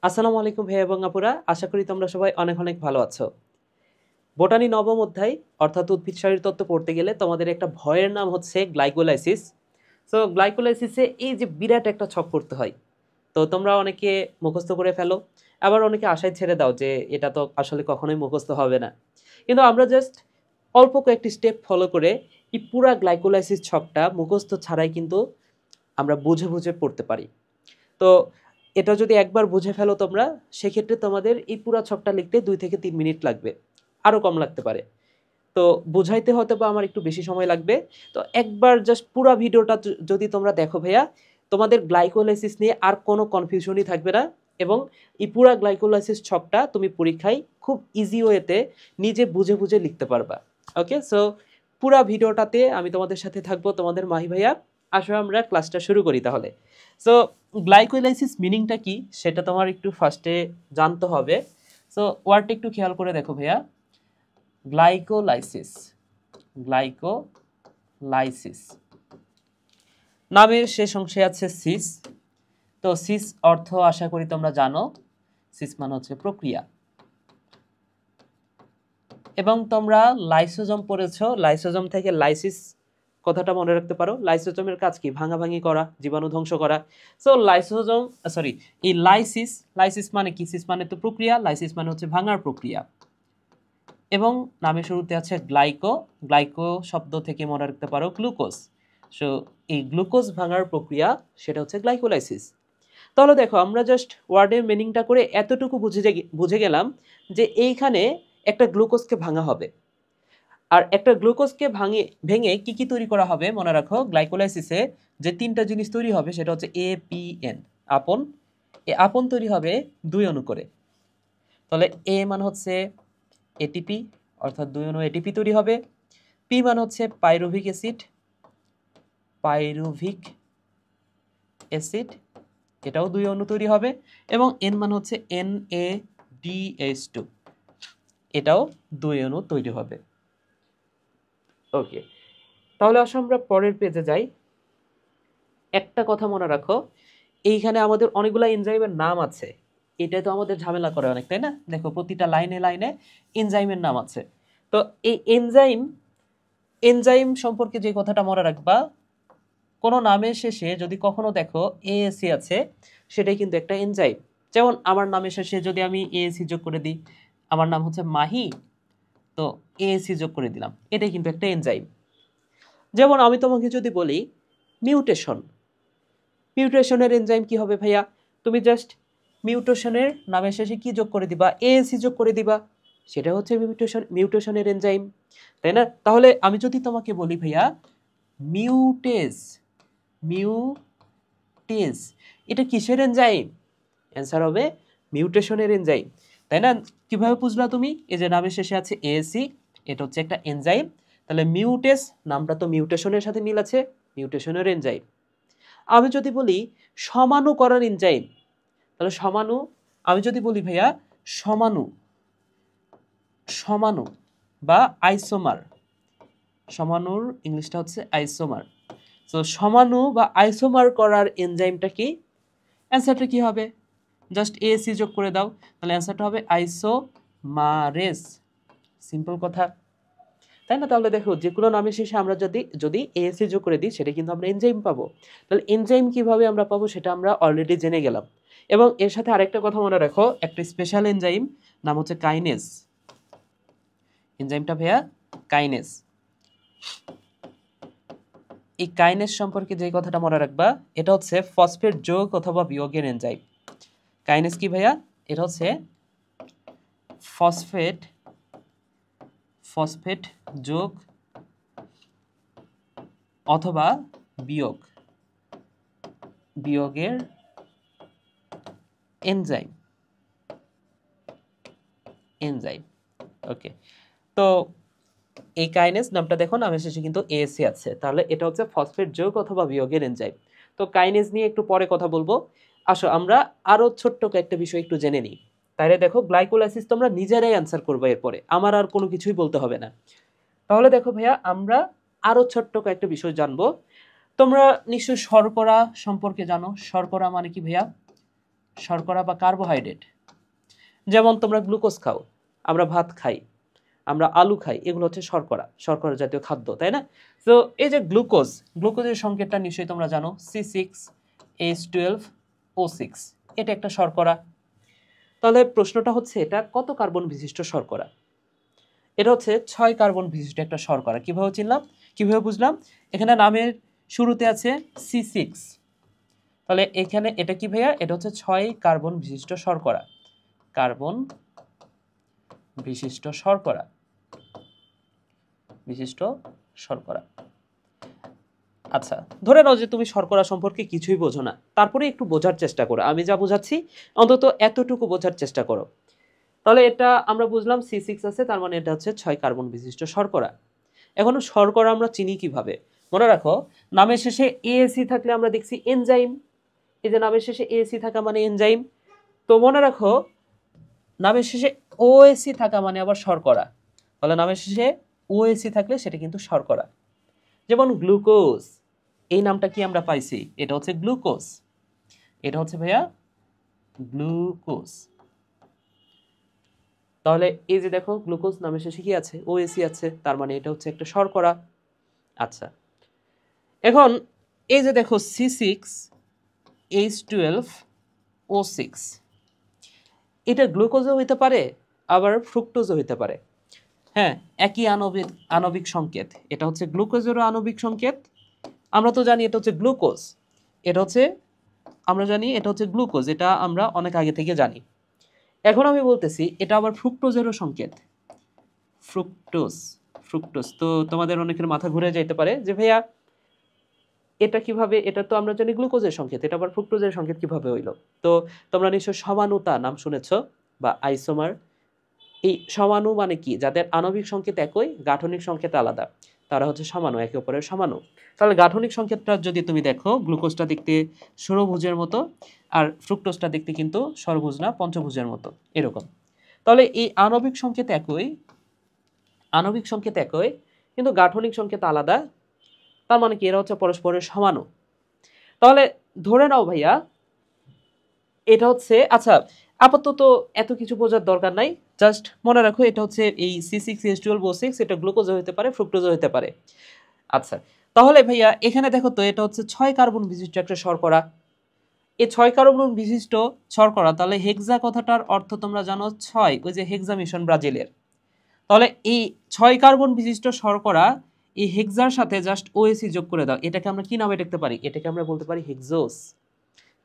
আসসালামু আলাইকুম ভাইয়া এবং আপুরা, আশা করি তোমরা সবাই অনেক অনেক ভালো আছো। বোটানি নবম অধ্যায় অর্থাৎ উদ্ভিদ শারীরতত্ত্ব পড়তে গেলে তোমাদের একটা ভয়ের নাম হচ্ছে গ্লাইকোলাইসিস। সো গ্লাইকোলাইসিসে এই যে বিরাট একটা ছক করতে হয়, তো তোমরা অনেকে মুখস্থ করে ফেলো, আবার অনেকে আশায় ছেড়ে দাও যে এটা তো আসলে কখনোই মুখস্থ হবে না। কিন্তু আমরা জাস্ট অল্প কয়েকটি স্টেপ ফলো করে এই পুরা গ্লাইকোলাইসিস ছকটা মুখস্থ ছাড়াই কিন্তু আমরা বুঝে বুঝে পড়তে পারি। তো এটা যদি একবার বুঝে ফেলো তোমরা, সেক্ষেত্রে তোমাদের এই পুরা ছকটা লিখতে 2 থেকে 3 মিনিট লাগবে, আরও কম লাগতে পারে। তো বুঝাইতে হয়তো বা আমার একটু বেশি সময় লাগবে। তো একবার জাস্ট পুরা ভিডিওটা যদি তোমরা দেখো ভাইয়া, তোমাদের গ্লাইকোলাইসিস নিয়ে আর কোনো কনফিউশনই থাকবে না। এবং এই পুরা গ্লাইকোলাইসিস ছকটা তুমি পরীক্ষায় খুব ইজি ওয়েতে নিজে বুঝে বুঝে লিখতে পারবা। ওকে, সো পুরা ভিডিওটাতে আমি তোমাদের সাথে থাকবো, তোমাদের মাহি ভাইয়া। আসো আমরা ক্লাসটা শুরু করি তাহলে। সো গ্লাইকোলাইসিস মিনিংটা কি সেটা তোমার একটু ফার্স্টে জানতে হবে। সো ওয়ার্ডটা একটু খেয়াল করে দেখো ভাইয়া। গ্লাইকোলাইসিস, গ্লাইকোলাইসিস নামের শেষ অংশে আছে সিস। তো সিস অর্থ আশা করি তোমরা জানো, সিস মানে হচ্ছে প্রক্রিয়া। এবং তোমরা লাইসোজোম পড়েছো, লাইসোজোম থেকে লাইসিস কথাটা মনে রাখতে পারো। লাইসোজোমের কাজ কি? ভাঙাভাঙি করা, জীবাণু ধ্বংস করা। সো লাইসোজোম সরি এই লাইসিস, লাইসিস মানে কি? সিস মানে তো প্রক্রিয়া, লাইসিস মানে হচ্ছে ভাঙার প্রক্রিয়া। এবং নামের শুরুতে আছে গ্লাইকো, গ্লাইকো শব্দ থেকে মনে রাখতে পারো গ্লুকোজ। সো এই গ্লুকোজ ভাঙার প্রক্রিয়া সেটা হচ্ছে গ্লাইকোলাইসিস। তাহলে দেখো, আমরা জাস্ট ওয়ার্ডের মিনিংটা করে এতটুকু বুঝে গেলাম যে এইখানে একটা গ্লুকোজকে ভাঙা হবে। আর একটা গ্লুকোজকে ভেঙে কি কি তৈরি করা হবে মনে রাখো, গ্লাইকোলাইসিসে যে তিনটা জিনিস তৈরি হবে সেটা হচ্ছে APN, আপন। এই আপন তৈরি হবে 2 অণু করে। তাহলে A মানে হচ্ছে এটিপি, অর্থাৎ 2 অণু এটিপি তৈরি হবে। পি মানে হচ্ছে পাইরুভিক অ্যাসিড, পাইরুভিক অ্যাসিড, এটাও 2 অণু তৈরি হবে। এবং এন মানে হচ্ছে NADH2, এটাও 2 অণু তৈরি হবে। ওকে, তাহলে আসো আমরা পরের পেজে যাই। একটা কথা মনে রাখো, এইখানে আমাদের অনেকগুলো এনজাইমের নাম আছে। এটা তো আমাদের ঝামেলা করে অনেক, তাই না? দেখো প্রতিটা লাইনে লাইনে এনজাইমের নাম আছে। তো এই এনজাইম, এনজাইম সম্পর্কে যে কথাটা মনে রাখবা, কোনো নামের শেষে যদি কখনো দেখো ASC আছে, সেটাই কিন্তু একটা এনজাইম। যেমন আমার নামের শেষে যদি আমি ASC যোগ করে দিই, আমার নাম হচ্ছে মাহি, তো ASC যোগ করে দিলাম, এটাই কিন্তু একটা এনজাইম। যেমন আমি তোমাকে যদি বলি মিউটেশন, মিউটেশনের এনজাইম কি হবে ভাইয়া? তুমি জাস্ট মিউটেশনের নামের শেষে কি যোগ করে দিবা? ASC যোগ করে দিবা, সেটা হচ্ছে মিউটেশনের এনজাইম, তাই না? তাহলে আমি যদি তোমাকে বলি ভাইয়া মিউটেজ, মিউটেজ এটা কিসের এনজাইম? অ্যান্সার হবে মিউটেশনের এনজাইম, তাই না? কিভাবে বুঝলা তুমি? এই যে নামের শেষে আছে ASC, এটা হচ্ছে একটা এনজাইম। তাহলে মিউটেজ নামটা তো মিউটেশনের সাথে মিল আছে, মিউটেশনের এনজাইম। আমি যদি বলি সমানুকরণ এনজাইম, তাহলে সমানু, আমি যদি বলি ভাইয়া সমানু, সমানু বা আইসোমার, সমানুর ইংলিশটা হচ্ছে আইসোমার। তো সমানু বা আইসোমার করার এনজাইমটা কি? অ্যান্সারটা কি হবে? জাস্ট ASC যোগ করে দাও, তাহলে অ্যান্সারটা হবে আইসোমারেজ। সিম্পল কথা, তাই না? তাহলে দেখো, যে কোনো নামের শেষে আমরা যদি যদি ASC যোগ করে দিই, সেটা কিন্তু আমরা এনজাইম পাবো। তাহলে এনজাইম কিভাবে আমরা পাবো সেটা আমরা অলরেডি জেনে গেলাম। এবং এর সাথে আরেকটা কথা মনে রাখো, একটা স্পেশাল এনজাইম নাম হচ্ছে কাইনেজ। এনজাইমটা ভাইয়া কাইনেজ। এই কাইনেজ সম্পর্কে যে কথাটা মনে রাখবা, এটা হচ্ছে ফসফেট যোগ অথবা বিয়োগের এনজাইম। কাইনেজ কি ভাইয়া? এটা হচ্ছে ফসফেট, ফসফেট যোগ অথবা বিয়োগ, বিয়োগের এনজাইম, এনজাইম। ওকে, তো এই কাইনেজ নামটা দেখো নামের শেষে কিন্তু ASC আছে, তাহলে এটা হচ্ছে ফসফেট যোগ অথবা বিয়োগের এনজাইম। তো কাইনেজ নিয়ে একটু পরে কথা বলবো। আসো আমরা আরো ছোট্ট একটা বিষয় একটু জেনে নিই। তাহলে দেখো, গ্লাইকোলাইসিস তোমরা নিজেরাই অ্যান্সার করবে, এরপরে আমার আর কোনো কিছুই বলতে হবে না। তাহলে দেখো ভাইয়া, আমরা আরো ছোট্ট একটা বিষয় জানবো। তোমরা নিশ্চয়ই শর্করা সম্পর্কে জানো। শর্করা মানে কি ভাইয়া? শর্করা বা কার্বোহাইড্রেট। যেমন তোমরা গ্লুকোজ খাও, আমরা ভাত খাই, আমরা আলু খাই, এগুলো হচ্ছে শর্করা, শর্করা জাতীয় খাদ্য, তাই না? তো এই যে গ্লুকোজের সংকেতটা নিশ্চয়ই তোমরা জানো, C6H12O6, এটা একটা শর্করা। তাহলে প্রশ্নটা হচ্ছে এটা কত কার্বন বিশিষ্ট শর্করা? এটা হচ্ছে 6 কার্বন বিশিষ্ট একটা শর্করা। কিভাবে চিনলাম, কিভাবে বুঝলাম? এখানে নামের শুরুতে আছে C6, তাহলে এখানে এটা কি ভাইয়া? এটা হচ্ছে 6 কার্বন বিশিষ্ট শর্করা, কার্বন বিশিষ্ট শর্করা, বিশিষ্ট শর্করা। আচ্ছা, ধরে নাও যে তুমি শর্করা সম্পর্কে কিছুই বোঝো না, তারপরে একটু বোঝার চেষ্টা করো, আমি যা বোঝাচ্ছি অন্তত এতটুকু বোঝার চেষ্টা করো। তাহলে এটা আমরা বুঝলাম C6 আছে, তার মানে এটা হচ্ছে 6 কার্বন বিশিষ্ট শর্করা। এখন শর্করা আমরা চিনি কিভাবে? মনে রাখো, নামের শেষে AAC থাকলে আমরা দেখছি এনজাইম। এই যে নামের শেষে AAC থাকা মানে এনজাইম। তো মনে রাখো, নামের শেষে OAC থাকা মানে আবার শর্করা। তাহলে নামের শেষে OAC থাকলে সেটা কিন্তু শর্করা। যেমন গ্লুকোজ, এই নামটা কি আমরা পাইছি? এটা হচ্ছে গ্লুকোজ, এটা হচ্ছে ভাইয়া গ্লুকোজ। তাহলে এই যে দেখো, গ্লুকোজ নামের শেষে কি আছে? OAC আছে, তার মানে এটা হচ্ছে একটা শর্করা। আচ্ছা, এখন এই যে দেখো C6H12O6, এটা গ্লুকোজও হইতে পারে, আবার ফ্রুক্টোজও হইতে পারে। হ্যাঁ, একই আণবিক সংকেত। এটা হচ্ছে গ্লুকোজেরও আণবিক সংকেত। আমরা তো জানি এটা হচ্ছে গ্লুকোজ, এটা হচ্ছে, আমরা জানি এটা হচ্ছে গ্লুকোজ, এটা আমরা অনেক আগে থেকে জানি। এখন আমি বলতেছি এটা আবার ফ্রুক্টোজেরও সংকেত, ফ্রুক্টোজ। তো তোমাদের অনেকের মাথা ঘুরে যাইতে পারে যে ভাইয়া এটা কিভাবে, এটা তো আমরা জানি গ্লুকোজের সংকেত, এটা আবার ফ্রুক্টোজের সংকেত কিভাবে হইলো? তো তোমরা নিশ্চয় সমানুতা নাম শুনেছো, বা আইসোমার। এই সমাণু মানে কি? যাদের আণবিক সংকেত একই, গাঠনিক সংকেত আলাদা, তারা হচ্ছে সমাণু, একে অপরের সমাণু। তাহলে গাঠনিক সংকেতটা যদি তুমি দেখো, গ্লুকোজটা দেখতে ষড়ভুজের মতো, আর ফ্রুক্টোজটা দেখতে কিন্তু ষড়ভুজ না, পঞ্চভুজের মতো, এরকম। তাহলে এই আণবিক সংকেত একই, কিন্তু গাঠনিক সংকেত আলাদা, তার মানে কি এরা হচ্ছে পরস্পরের সমাণু। তাহলে ধরে নাও ভাইয়া এটা হচ্ছে, আচ্ছা আপাতত এত কিছু বোঝার দরকার নাই, জাস্ট মনে রাখো এটা হচ্ছে এই C6H12O6, এটা গ্লুকোজও হতে পারে, ফ্রুক্টোজও হতে পারে। আচ্ছা, তাহলে ভাইয়া এখানে দেখো তো, এটা হচ্ছে 6 কার্বন বিশিষ্ট একটা শর্করা। এই 6 কার্বন বিশিষ্ট শর্করা, তাহলে হেক্সা কথাটার অর্থ তোমরা জানো 6, ওই যে হেক্সা মিশন ব্রাজিলের। তাহলে এই 6 কার্বন বিশিষ্ট শর্করা, এই হেক্সার সাথে জাস্ট OAC যোগ করে দাও, এটাকে আমরা কি নামে ডাকতে পারি? এটাকে আমরা বলতে পারি হেক্সোস।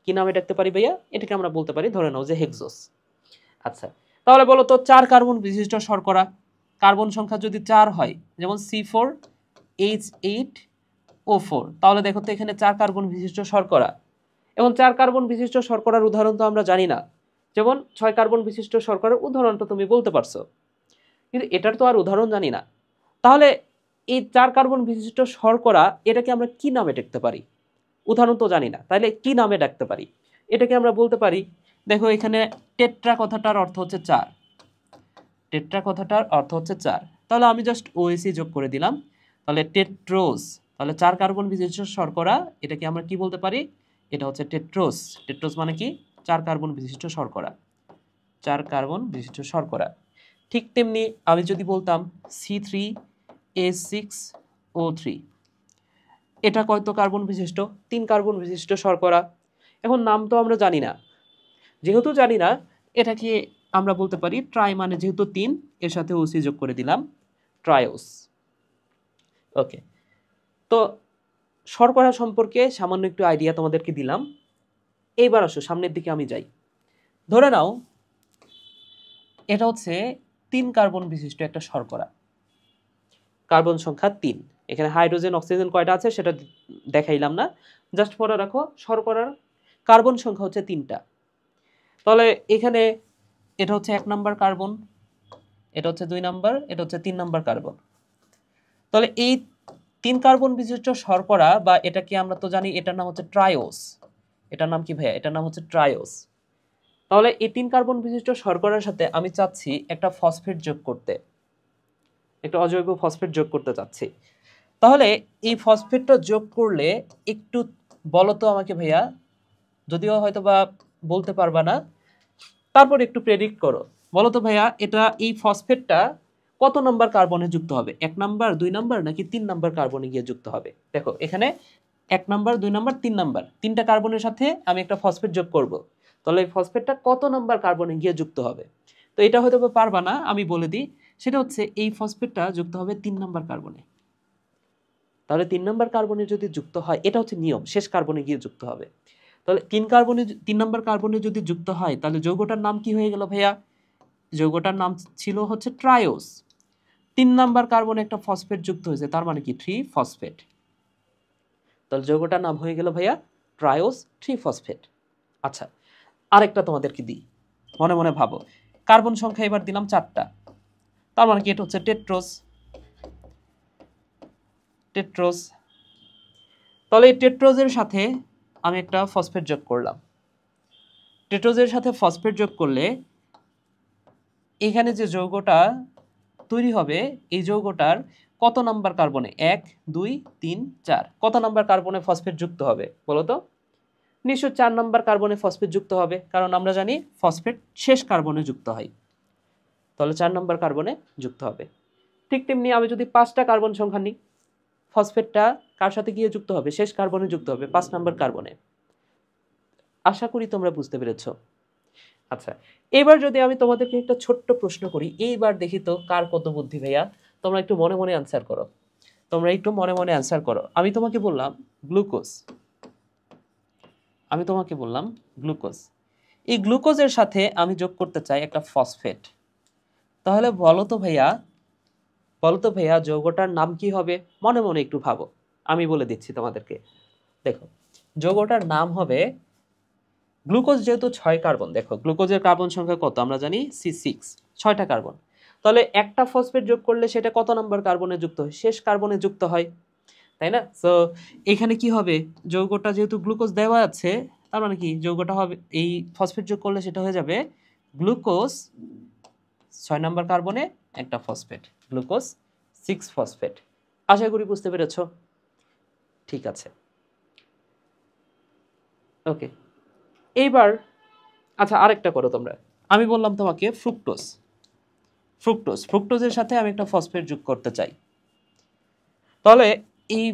কি নামে ডাকতে পারি ভাইয়া? এটাকে আমরা বলতে পারি, ধরে নাও যে হেক্সোস। আচ্ছা, তাহলে বলো তো 4 কার্বন বিশিষ্ট শর্করা, কার্বন সংখ্যা যদি 4 হয়, যেমন C4H8O4, তাহলে দেখো তো এখানে 4 কার্বন বিশিষ্ট শর্করা। এবং 4 কার্বন বিশিষ্ট শর্করার উদাহরণ তো আমরা জানি না, যেমন 6 কার্বন বিশিষ্ট শর্করার উদাহরণটা তুমি বলতে পারছো, কিন্তু এটার তো আর উদাহরণ জানি না। তাহলে এই 4 কার্বন বিশিষ্ট শর্করা, এটাকে আমরা কি নামে ডাকতে পারি? উদাহরণ তো জানি না, তাহলে কি নামে ডাকতে পারি? এটাকে আমরা বলতে পারি, দেখো এখানে টেট্রা কথাটার অর্থ হচ্ছে 4, টেট্রা কথাটার অর্থ হচ্ছে 4, তাহলে আমি জাস্ট OAC যোগ করে দিলাম, তাহলে টেট্রোজ। তাহলে 4 কার্বন বিশিষ্ট শর্করা, এটাকে আমরা কি বলতে পারি? এটা হচ্ছে টেট্রোজ। টেট্রোজ মানে কি? 4 কার্বন বিশিষ্ট শর্করা, 4 কার্বন বিশিষ্ট শর্করা। ঠিক তেমনি আমি যদি বলতাম C3H6O3, এটা কত কার্বন বিশিষ্ট? 3 কার্বন বিশিষ্ট শর্করা। এখন নাম তো আমরা জানি না, যেহেতু জানি না, এটাকে আমরা বলতে পারি ট্রাই, মানে যেহেতু 3, এর সাথে OC যোগ করে দিলাম, ট্রায়োস। ওকে, তো শর্করা সম্পর্কে সামান্য একটু আইডিয়া তোমাদেরকে দিলাম। এইবার আসো সামনের দিকে আমি যাই। ধরে নাও এটা হচ্ছে 3 কার্বন বিশিষ্ট একটা শর্করা, কার্বন সংখ্যা 3। এখানে হাইড্রোজেন অক্সিজেন কয়টা আছে সেটা দেখাইলাম না, জাস্ট মনে রাখো শর্করার কার্বন সংখ্যা হচ্ছে 3টা। তাহলে এখানে এটা হচ্ছে 1 নাম্বার কার্বন, এটা হচ্ছে 2 নাম্বার, এটা হচ্ছে 3 নাম্বার কার্বন। তাহলে এই 3 কার্বন বিশিষ্ট শর্করা, বা এটাকে আমরা তো জানি এটার নাম হচ্ছে ট্রায়োস। এটার নাম কি ভাইয়া? এটার নাম হচ্ছে ট্রায়োস। তাহলে এই 3 কার্বন বিশিষ্ট শর্করার সাথে আমি চাচ্ছি একটা ফসফেট যোগ করতে, একটা অজৈব ফসফেট যোগ করতে চাচ্ছি। তাহলে এই ফসফেটটা যোগ করলে একটু বলো তো আমাকে ভাইয়া, যদিও হয়তো বা বলতে পারবা না, তারপর একটু প্রেডিক্ট করো। বলো তো ভাইয়া এটা এই ফসফেটটা কত নাম্বার কার্বনে যুক্ত হবে, 1 নাম্বার 2 নাম্বার নাকি 3 নাম্বার কার্বনে গিয়ে যুক্ত হবে? দেখো এখানে 1 নাম্বার 2 নাম্বার 3 নাম্বার, তিনটা কার্বনের সাথে আমি একটা ফসফেট যোগ করব, তাহলে এই ফসফেটটা কত নাম্বার কার্বনে গিয়ে যুক্ত হবে? তো এটা হয়তো পারবা না, আমি বলে দিই, সেটা হচ্ছে এই ফসফেটটা যুক্ত হবে 3 নাম্বার কার্বনে। তাহলে 3 নাম্বার কার্বনে যদি যুক্ত হয়, এটা হচ্ছে নিয়ম, শেষ কার্বনে গিয়ে যুক্ত হবে। তাহলে 3 নাম্বার কার্বনে যদি যুক্ত হয়, তাহলে যৌগটার নাম কি হয়ে গেল ভাইয়া? যৌগটার নাম ছিল হচ্ছে ট্রায়োস। 3 নাম্বার কার্বনে একটা ফসফেট যুক্ত হয়েছে, তার মানে কি 3 ফসফেট। তাহলে যৌগটার নাম হয়ে গেল ভাইয়া ট্রায়োস 3 ফসফেট। আচ্ছা, আরেকটা তোমাদেরকে দিই, মনে মনে ভাবো। কার্বন সংখ্যা এবার দিলাম 4টা, তার মানে কি এটা হচ্ছে টেট্রোস। টেট্রোস, তাহলে এই টেট্রোজের সাথে আমি একটা ফসফেট যোগ করলাম। টেট্রোজের সাথে ফসফেট যোগ করলে এখানে যে যৌগটা তৈরি হবে, এই যৌগটার কত নাম্বার কার্বনে, 1 2 3 4, কত নাম্বার কার্বনে ফসফেট যুক্ত হবে বলো তো? নিশ্চয় 4 নাম্বার কার্বনে ফসফেট যুক্ত হবে, কারণ আমরা জানি ফসফেট শেষ কার্বনে যুক্ত হয়, তাহলে 4 নাম্বার কার্বনে যুক্ত হবে। ঠিক তেমনি আমি যদি 5টা কার্বন সংখ্যা নিই, ফসফেটটা কার সাথে গিয়ে যুক্ত হবে? শেষ কার্বনে যুক্ত হবে, 5 নাম্বার কার্বনে। আশা করি তোমরা বুঝতে পেরেছো। আচ্ছা, এবার যদি আমি তোমাদেরকে একটা ছোট্ট প্রশ্ন করি, এইবার দেখি তো কার কত বুদ্ধি ভাইয়া। তোমরা একটু মনে মনে অ্যান্সার করো, তোমরা একটু মনে মনে অ্যান্সার করো। আমি তোমাকে বললাম গ্লুকোজ, আমি তোমাকে বললাম গ্লুকোজ, এই গ্লুকোজের সাথে আমি যোগ করতে চাই একটা ফসফেট, তাহলে বলো তো ভাইয়া, বলো তো ভাইয়া যৌগটার নাম কি হবে? মনে মনে একটু ভাবো, আমি বলে দিচ্ছি তোমাদেরকে। দেখো যৌগটার নাম হবে, গ্লুকোজ যেহেতু 6 কার্বন, দেখো গ্লুকোজের কার্বন সংখ্যা কত আমরা জানি, C6, 6টা কার্বন। তাহলে একটা ফসফেট যোগ করলে সেটা কত নাম্বার কার্বনে যুক্ত হয়? শেষ কার্বনে যুক্ত হয়, তাই না? সো এখানে কি হবে, যৌগটা যেহেতু গ্লুকোজ দেওয়া আছে, তার মানে কি যৌগটা হবে, এই ফসফেট যোগ করলে সেটা হয়ে যাবে গ্লুকোজ 6 নাম্বার কার্বনে একটা ফসফেট, গ্লুকোজ 6 ফসফেট। আশা করি বুঝতে পেরেছো। ঠিক আছে, ওকে। এইবার আচ্ছা আরেকটা করো তোমরা, আমি বললাম তোমাকে ফ্রুক্টোজ, ফ্রুক্টোজের সাথে আমি একটা ফসফেট যোগ করতে চাই, তাহলে এই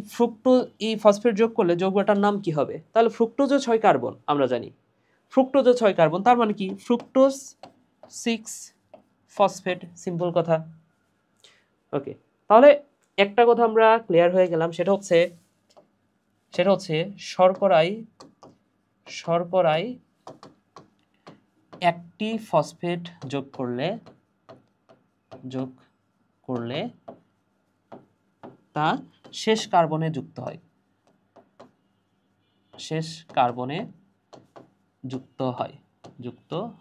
ফসফেট যোগ করলে যৌগটার নাম কি হবে? তাহলে ফ্রুক্টোজও 6 কার্বন আমরা জানি, ফ্রুক্টোজও 6 কার্বন, তার মানে কি ফ্রুক্টোজ 6 ফসফেট, সিম্পল কথা। ওকে, তাহলে একটা কথা আমরা ক্লিয়ার হয়ে গেলাম, সেটা হচ্ছে শর্করায় একটি ফসফেট যোগ করলে তা শেষ কার্বনে যুক্ত হয়, শেষ কার্বনে যুক্ত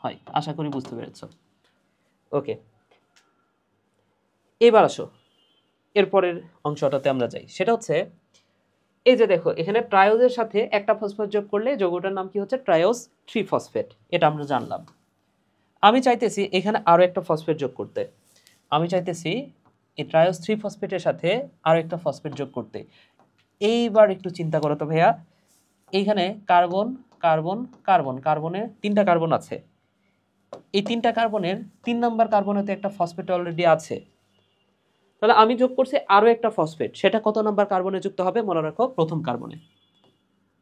হয়। আশা করি বুঝতে পেরেছো। ওকে, এবার আসো এরপরের অংশটাতে আমরা যাই, সেটা হচ্ছে এই যে দেখো এখানে ট্রায়োজের সাথে একটা ফসফেট যোগ করলে যৌগটার নাম কি হচ্ছে? ট্রায়োজ 3 ফসফেট, এটা আমরা জানলাম। আমি চাইতেছি এখানে আরো একটা ফসফেট যোগ করতে, আমি চাইতেছি এই ট্রায়োজ 3 ফসফেটের সাথে আরো একটা ফসফেট যোগ করতে। এইবার একটু চিন্তা করো তো ভাইয়া, এইখানে কার্বন কার্বন কার্বন, কার্বনে 3টা কার্বন আছে, এই 3টা কার্বনের 3 নাম্বার কার্বনে তো একটা ফসফেট অলরেডি আছে, তাহলে আমি যোগ করছি আরো একটা ফসফেট, সেটা কত নাম্বার কার্বনে যুক্ত হবে? মনে রাখো প্রথম কার্বনে।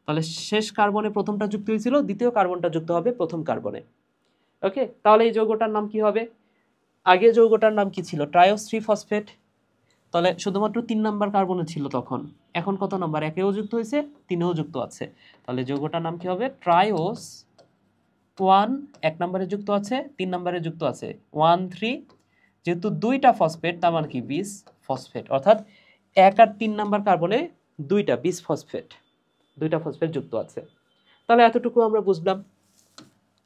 তাহলে শেষ কার্বনে প্রথমটা যুক্ত হয়েছিল, দ্বিতীয় কার্বনটা যুক্ত হবে প্রথম কার্বনে। ওকে, তাহলে এই যৌগটার নাম কি হবে? আগে যৌগটার নাম কি ছিল? ট্রায়োস 3 ফসফেট, তাহলে শুধুমাত্র 3 নাম্বার কার্বনে ছিল তখন, এখন কত নাম্বার? 1এও যুক্ত হয়েছে, 3এও যুক্ত আছে, তাহলে যৌগটার নাম কি হবে? ট্রায়োস 1, 1 নম্বরে যুক্ত আছে, 3 নম্বরে যুক্ত আছে 1 3, যেহেতু 2টা ফসফেট তার মানে কি 20 ফসফেট, অর্থাৎ 1 আর 3 নাম্বার কার্বনে 2টা 20 ফসফেট, 2টা ফসফেট যুক্ত আছে। তাহলে এতটুকু আমরা বুঝলাম।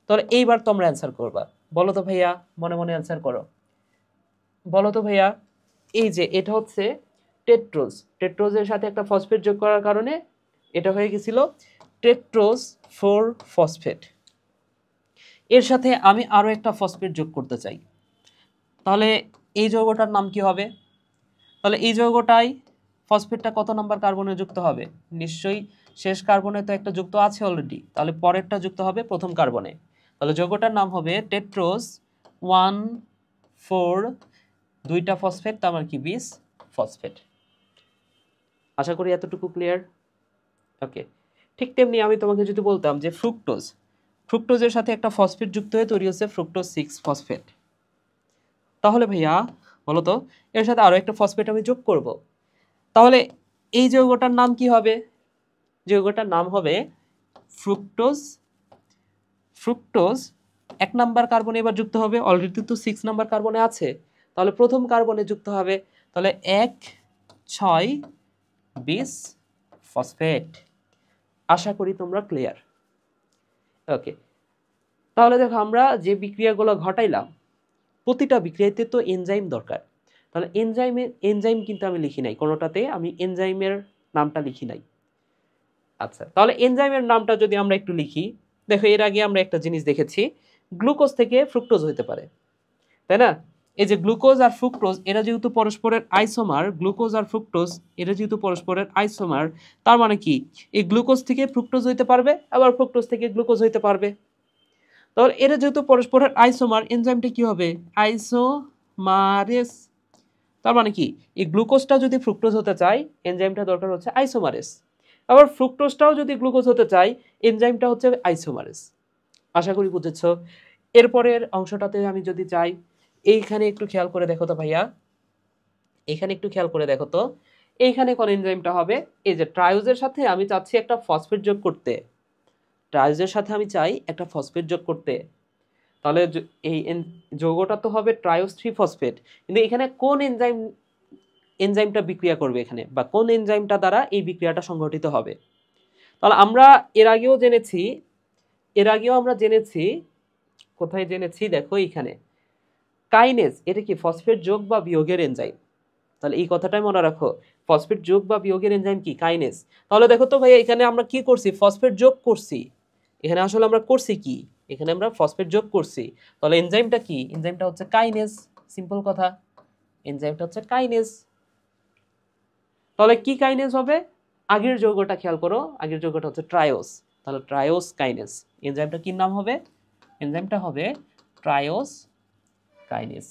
তাহলে এইবার তোমরা অ্যান্সার করবা, বলো তো ভাইয়া, মনে মনে অ্যান্সার করো। বলো তো ভাইয়া, এই যে এটা হচ্ছে টেট্রোজ, টেট্রোজের সাথে একটা ফসফেট যোগ করার কারণে এটা হয়ে গেছিল টেট্রোজ 4 ফসফেট। এর সাথে আমি আরো একটা ফসফেট যোগ করতে চাই, তাহলে এই যৌগটার নাম কি হবে? তাহলে এই যৌগটাই ফসফেটটা কত নাম্বার কার্বনে যুক্ত হবে? নিশ্চয়ই শেষ কার্বনে তো একটা যুক্ত আছে অলরেডি, তাহলে পরেরটা যুক্ত হবে প্রথম কার্বনে। তাহলে যৌগটার নাম হবে টেট্রোস 1,4, দুইটা ফসফেট, তার মানে কি 20 ফসফেট। আশা করি এতটুকু ক্লিয়ার। ওকে, ঠিক তেমনি আমি তোমাকে যদি বলতাম যে ফ্রুক্টোজ, ফ্রুক্টোজের সাথে একটা ফসফেট যুক্ত হয়ে তৈরি হচ্ছে ফ্রুক্টোজ 6 ফসফেট, তাহলে ভাইয়া বলো তো এর সাথে আরো একটা ফসফেট আমি যোগ করব, তাহলে এই যৌগটার নাম কি হবে? যৌগটার নাম হবে ফ্রুক্টোজ। ফ্রুক্টোজ 1 নাম্বার কার্বনে এবার যুক্ত হবে, অলরেডি তো 6 নাম্বার কার্বনে আছে, তাহলে প্রথম কার্বনে যুক্ত হবে, তাহলে 1, 6, 20 ফসফেট। আশা করি তোমরা ক্লিয়ার। ওকে, তাহলে দেখো আমরা যে বিক্রিয়াগুলো ঘটাইলাম প্রতিটা বিক্রিয়াতে তো এনজাইম দরকার, তাহলে এনজাইম কিন্তু আমি লিখি নাই কোনোটাতে, আমি এনজাইমের নামটা লিখি নাই। আচ্ছা, তাহলে এনজাইমের নামটা যদি আমরা একটু লিখি, দেখো এর আগে আমরা একটা জিনিস দেখেছি, গ্লুকোজ থেকে ফ্রুক্টোজ হতে পারে, তাই না? এই যে গ্লুকোজ আর ফ্রুক্টোজ এরা যেহেতু পরস্পরের আইসোমার, গ্লুকোজ আর ফ্রুক্টোজ এরা যেহেতু পরস্পরের আইসোমার, তার মানে কি এই গ্লুকোজ থেকে ফ্রুক্টোজ হইতে পারবে, আবার ফ্রুক্টোজ থেকে গ্লুকোজ হইতে পারবে। তাহলে এরা যেহেতু পরস্পরের আইসোমার, এনজাইমটা কি হবে? আইসোমারেস। তার মানে কি এই গ্লুকোজটা যদি ফ্রুক্টোজ হতে চায় এনজাইমটা দরকার হচ্ছে আইসোমারেস, আবার ফ্রুক্টোজটাও যদি গ্লুকোজ হতে চায় এনজাইমটা হচ্ছে আইসোমারেস। আশা করি বুঝেছো। এরপরের অংশটাতে আমি যদি চাই, এইখানে একটু খেয়াল করে দেখো তো ভাইয়া, এখানে একটু খেয়াল করে দেখো তো এইখানে কোন এনজাইমটা হবে? এই যে ট্রায়োজের সাথে আমি চাচ্ছি একটা ফসফেট যোগ করতে, ট্রায়োজের সাথে আমি চাই একটা ফসফেট যোগ করতে, তাহলে এই যৌগটা তো হবে ট্রায়োস 3 ফসফেট, কিন্তু এখানে কোন এনজাইমটা বিক্রিয়া করবে এখানে, বা কোন এনজাইমটা দ্বারা এই বিক্রিয়াটা সংঘটিত হবে? তাহলে আমরা এর আগেও আমরা জেনেছি, কোথায় জেনেছি দেখো এইখানে, কাইনেজ। এটা কি ফসফেট যোগ বা বিয়োগের এনজাইম, তাহলে এই কথাটাই মনে রাখো, ফসফেট যোগ বা বিয়োগের এনজাইম কি? কাইনেজ। তাহলে দেখো তো ভাই এখানে আমরা কি করছি? ফসফেট যোগ করছি, এখানে আসলে আমরা করছি কি? এখানে আমরা ফসফেট যোগ করছি, তাহলে এনজাইমটা কি? এনজাইমটা হচ্ছে কাইনেজ, সিম্পল কথা, এনজাইমটা হচ্ছে কাইনেজ। তাহলে কি কাইনেজ হবে? আগের যৌগটা খেয়াল করো, আগের যৌগটা হচ্ছে ট্রায়োস, তাহলে ট্রায়োস কাইনেজ। এনজাইমটা কি নাম হবে? এনজাইমটা হবে ট্রায়োস কাইনেজ,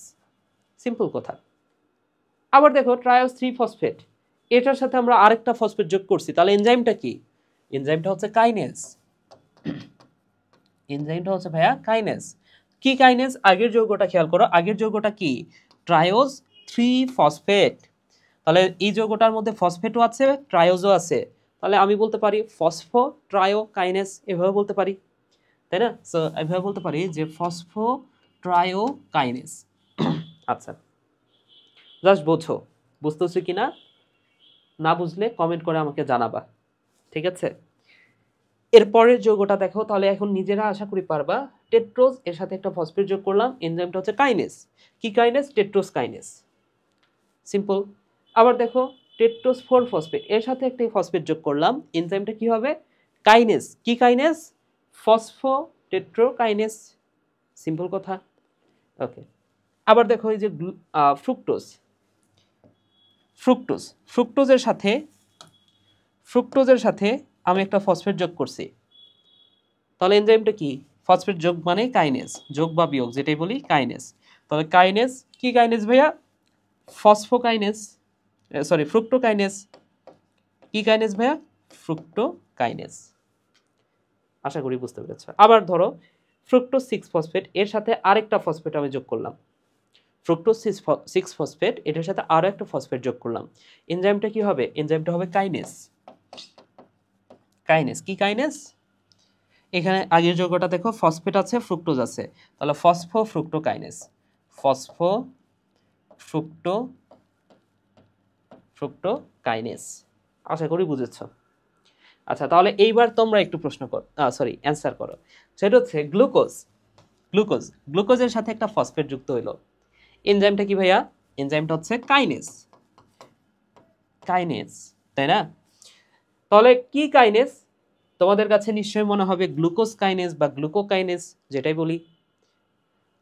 সিম্পল কথা। আবার দেখো ট্রায়োস 3 ফসফেট, এটার সাথে আমরা আরেকটা ফসফেট যোগ করছি, তাহলে এনজাইমটা কি? এনজাইমটা হচ্ছে কাইনেজ, এনজাইমটা হচ্ছে ভাইয়া কাইনেজ। কি কাইনেজ? আগের যৌগটা খেয়াল করো, আগের যৌগটা কি? ট্রায়োস 3 ফসফেট, তাহলে এই যৌগটার মধ্যে ফসফেটও আছে ট্রায়োজও আছে, তাহলে আমি বলতে পারি ফসফো ট্রায়ো কাইনেজ, এভাবে বলতে পারি, তাই না? সো এভাবে বলতে পারি যে ফসফো ট্রায়ো কাইনেজ। আচ্ছা, জাস্ট বোঝো, বুঝতেছো কি না? না বুঝলে কমেন্ট করে আমাকে জানাবা, ঠিক আছে? এরপরের যৌগটা দেখো, তাহলে এখন নিজেরা আশা করি পারবা। টেট্রোজ এর সাথে একটা ফসফেট যোগ করলাম, এনজাইমটা হচ্ছে কাইনেজ। কি কাইনেজ? টেট্রোজ kinase, simple. আবার দেখো টেট্রোজ 4 ফসফেট, এর সাথে একটা ফসফেট যোগ করলাম, এনজাইমটা কি হবে? কাইনেজ। কি কাইনেজ? ফসফো টেট্রোকাইনেজ, সিম্পল কথা। ওকে, আবার দেখো এই যে ফ্রুক্টোজ, ফ্রুক্টোজ ফ্রুক্টোজের সাথে আমি একটা ফসফেট যোগ করছি, তাহলে এনজাইমটা কি? ফসফেট যোগ মানে কাইনেজ, যোগ বা বিয়োগ যেটাই বলি কাইনেজ। তাহলে কাইনেজ, কি কাইনেজ ভাইয়া? ফসফোকাইনেজ, সরি ফ্রুক্টোকাইনেজ। কি কাইনেজ ভাইয়া? ফ্রুক্টোকাইনেজ। আশা করি বুঝতে পেরেছো। আবার ধরো ফ্রুক্টোজ 6 ফসফেট, এর সাথে আরেকটা ফসফেট আমি যোগ করলাম, ফ্রুক্টোজ 6 ফসফেট, এটার সাথে আরো একটা ফসফেট যোগ করলাম, এনজাইমটা কি হবে? এনজাইমটা হবে কাইনেজ, কাইনেজ। কি কাইনেজ? এখানে আগের যৌগটা দেখো ফসফেট আছে ফ্রুক্টোজ আছে, তাহলে ফসফো ফ্রুক্টোকাইনেজ, ফসফো ফ্রুক্টোকাইনেজ। আশা করি বুঝেছো। আচ্ছা, তাহলে এইবার তোমরা একটু প্রশ্ন করো, অ্যান্সার করো। সেটা হচ্ছে গ্লুকোজের সাথে একটা ফসফেট যুক্ত হইলো, এনজাইমটা কি ভাইয়া? এনজাইমটা হচ্ছে কাইনেজ, তাই না? তাহলে কি কাইনেজ? তোমাদের কাছে নিশ্চয়ই মনে হবে গ্লুকোজ কাইনেজ বা গ্লুকোকাইনেজ, যেটাই বলি,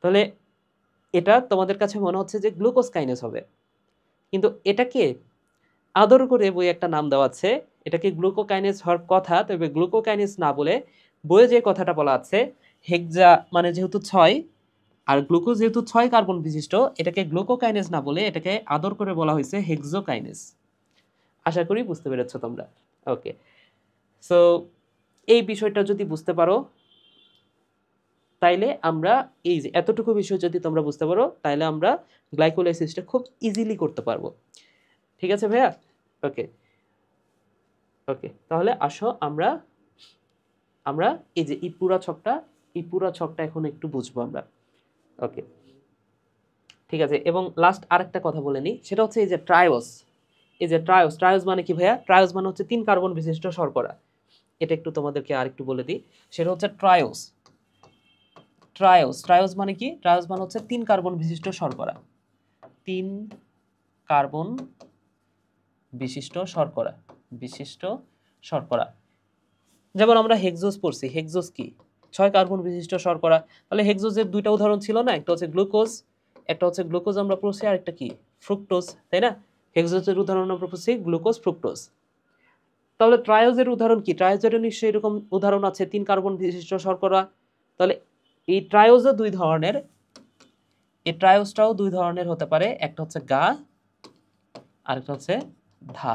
তাহলে এটা তোমাদের কাছে মনে হচ্ছে যে গ্লুকোজ কাইনেজ হবে, কিন্তু এটাকে আদর করে বই একটা নাম দেওয়া আছে, এটাকে গ্লুকোকাইনেজ হওয়ার কথা, তবে গ্লুকোকাইনেজ না বলে বইয়ে যে কথাটা বলা আছে হেক্সা মানে যেহেতু 6 আর গ্লুকোজ যেহেতু 6 কার্বন বিশিষ্ট, এটাকে গ্লুকোকাইনেজ না বলে এটাকে আদর করে বলা হয়েছে হেক্সোকাইনেজ। আশা করি বুঝতে পেরেছো তোমরা। ওকে, সো এই বিষয়টা যদি বুঝতে পারো তাইলে আমরা এই যে এতটুকু বিষয় যদি তোমরা বুঝতে পারো তাইলে আমরা গ্লাইকোলাইসিসটা খুব ইজিলি করতে পারবো। ঠিক আছে ভাইয়া? ওকে ওকে, তাহলে আসো আমরা আমরা এই যে এই পুরা ছকটা এখন একটু বুঝবো আমরা। ওকে, ঠিক আছে। এবং লাস্ট আরেকটা কথা বলে নিই, সেটা হচ্ছে এই যে ট্রায়োস, এই যে ট্রায়োস মানে কি ভাইয়া? ট্রায়োস মানে হচ্ছে 3 কার্বন বিশিষ্ট শর্করা। এটা একটু তোমাদেরকে আরেকটু বলে দিই, সেটা হচ্ছে ট্রায়োস। ট্রায়োস মানে কি? ট্রায়োস মানে হচ্ছে 3 কার্বন বিশিষ্ট শর্করা। 3 কার্বন বিশিষ্ট শর্করা। যেমন আমরা হেক্সোজ পড়ছি, হেক্সোজ কি? 6 কার্বন বিশিষ্ট শর্করা। তাহলে হেক্সোজের দুইটা উদাহরণ ছিল না, একটা হচ্ছে গ্লুকোজ আমরা পড়ছি, আর একটা কি? ফ্রুক্টোজ, তাই না? হেক্সোজের উদাহরণ আমরা পড়ছি গ্লুকোজ, ফ্রুক্টোজ। তাহলে ট্রায়োজের উদাহরণ কি? ট্রায়োজের নিশ্চয়ই এরকম উদাহরণ আছে 3 কার্বন বিশিষ্ট শর্করা। তাহলে এই ট্রায়োজও দুই ধরনের, এই ট্রায়োজটাও দুই ধরনের হতে পারে, একটা হচ্ছে গা আর একটা হচ্ছে ধা।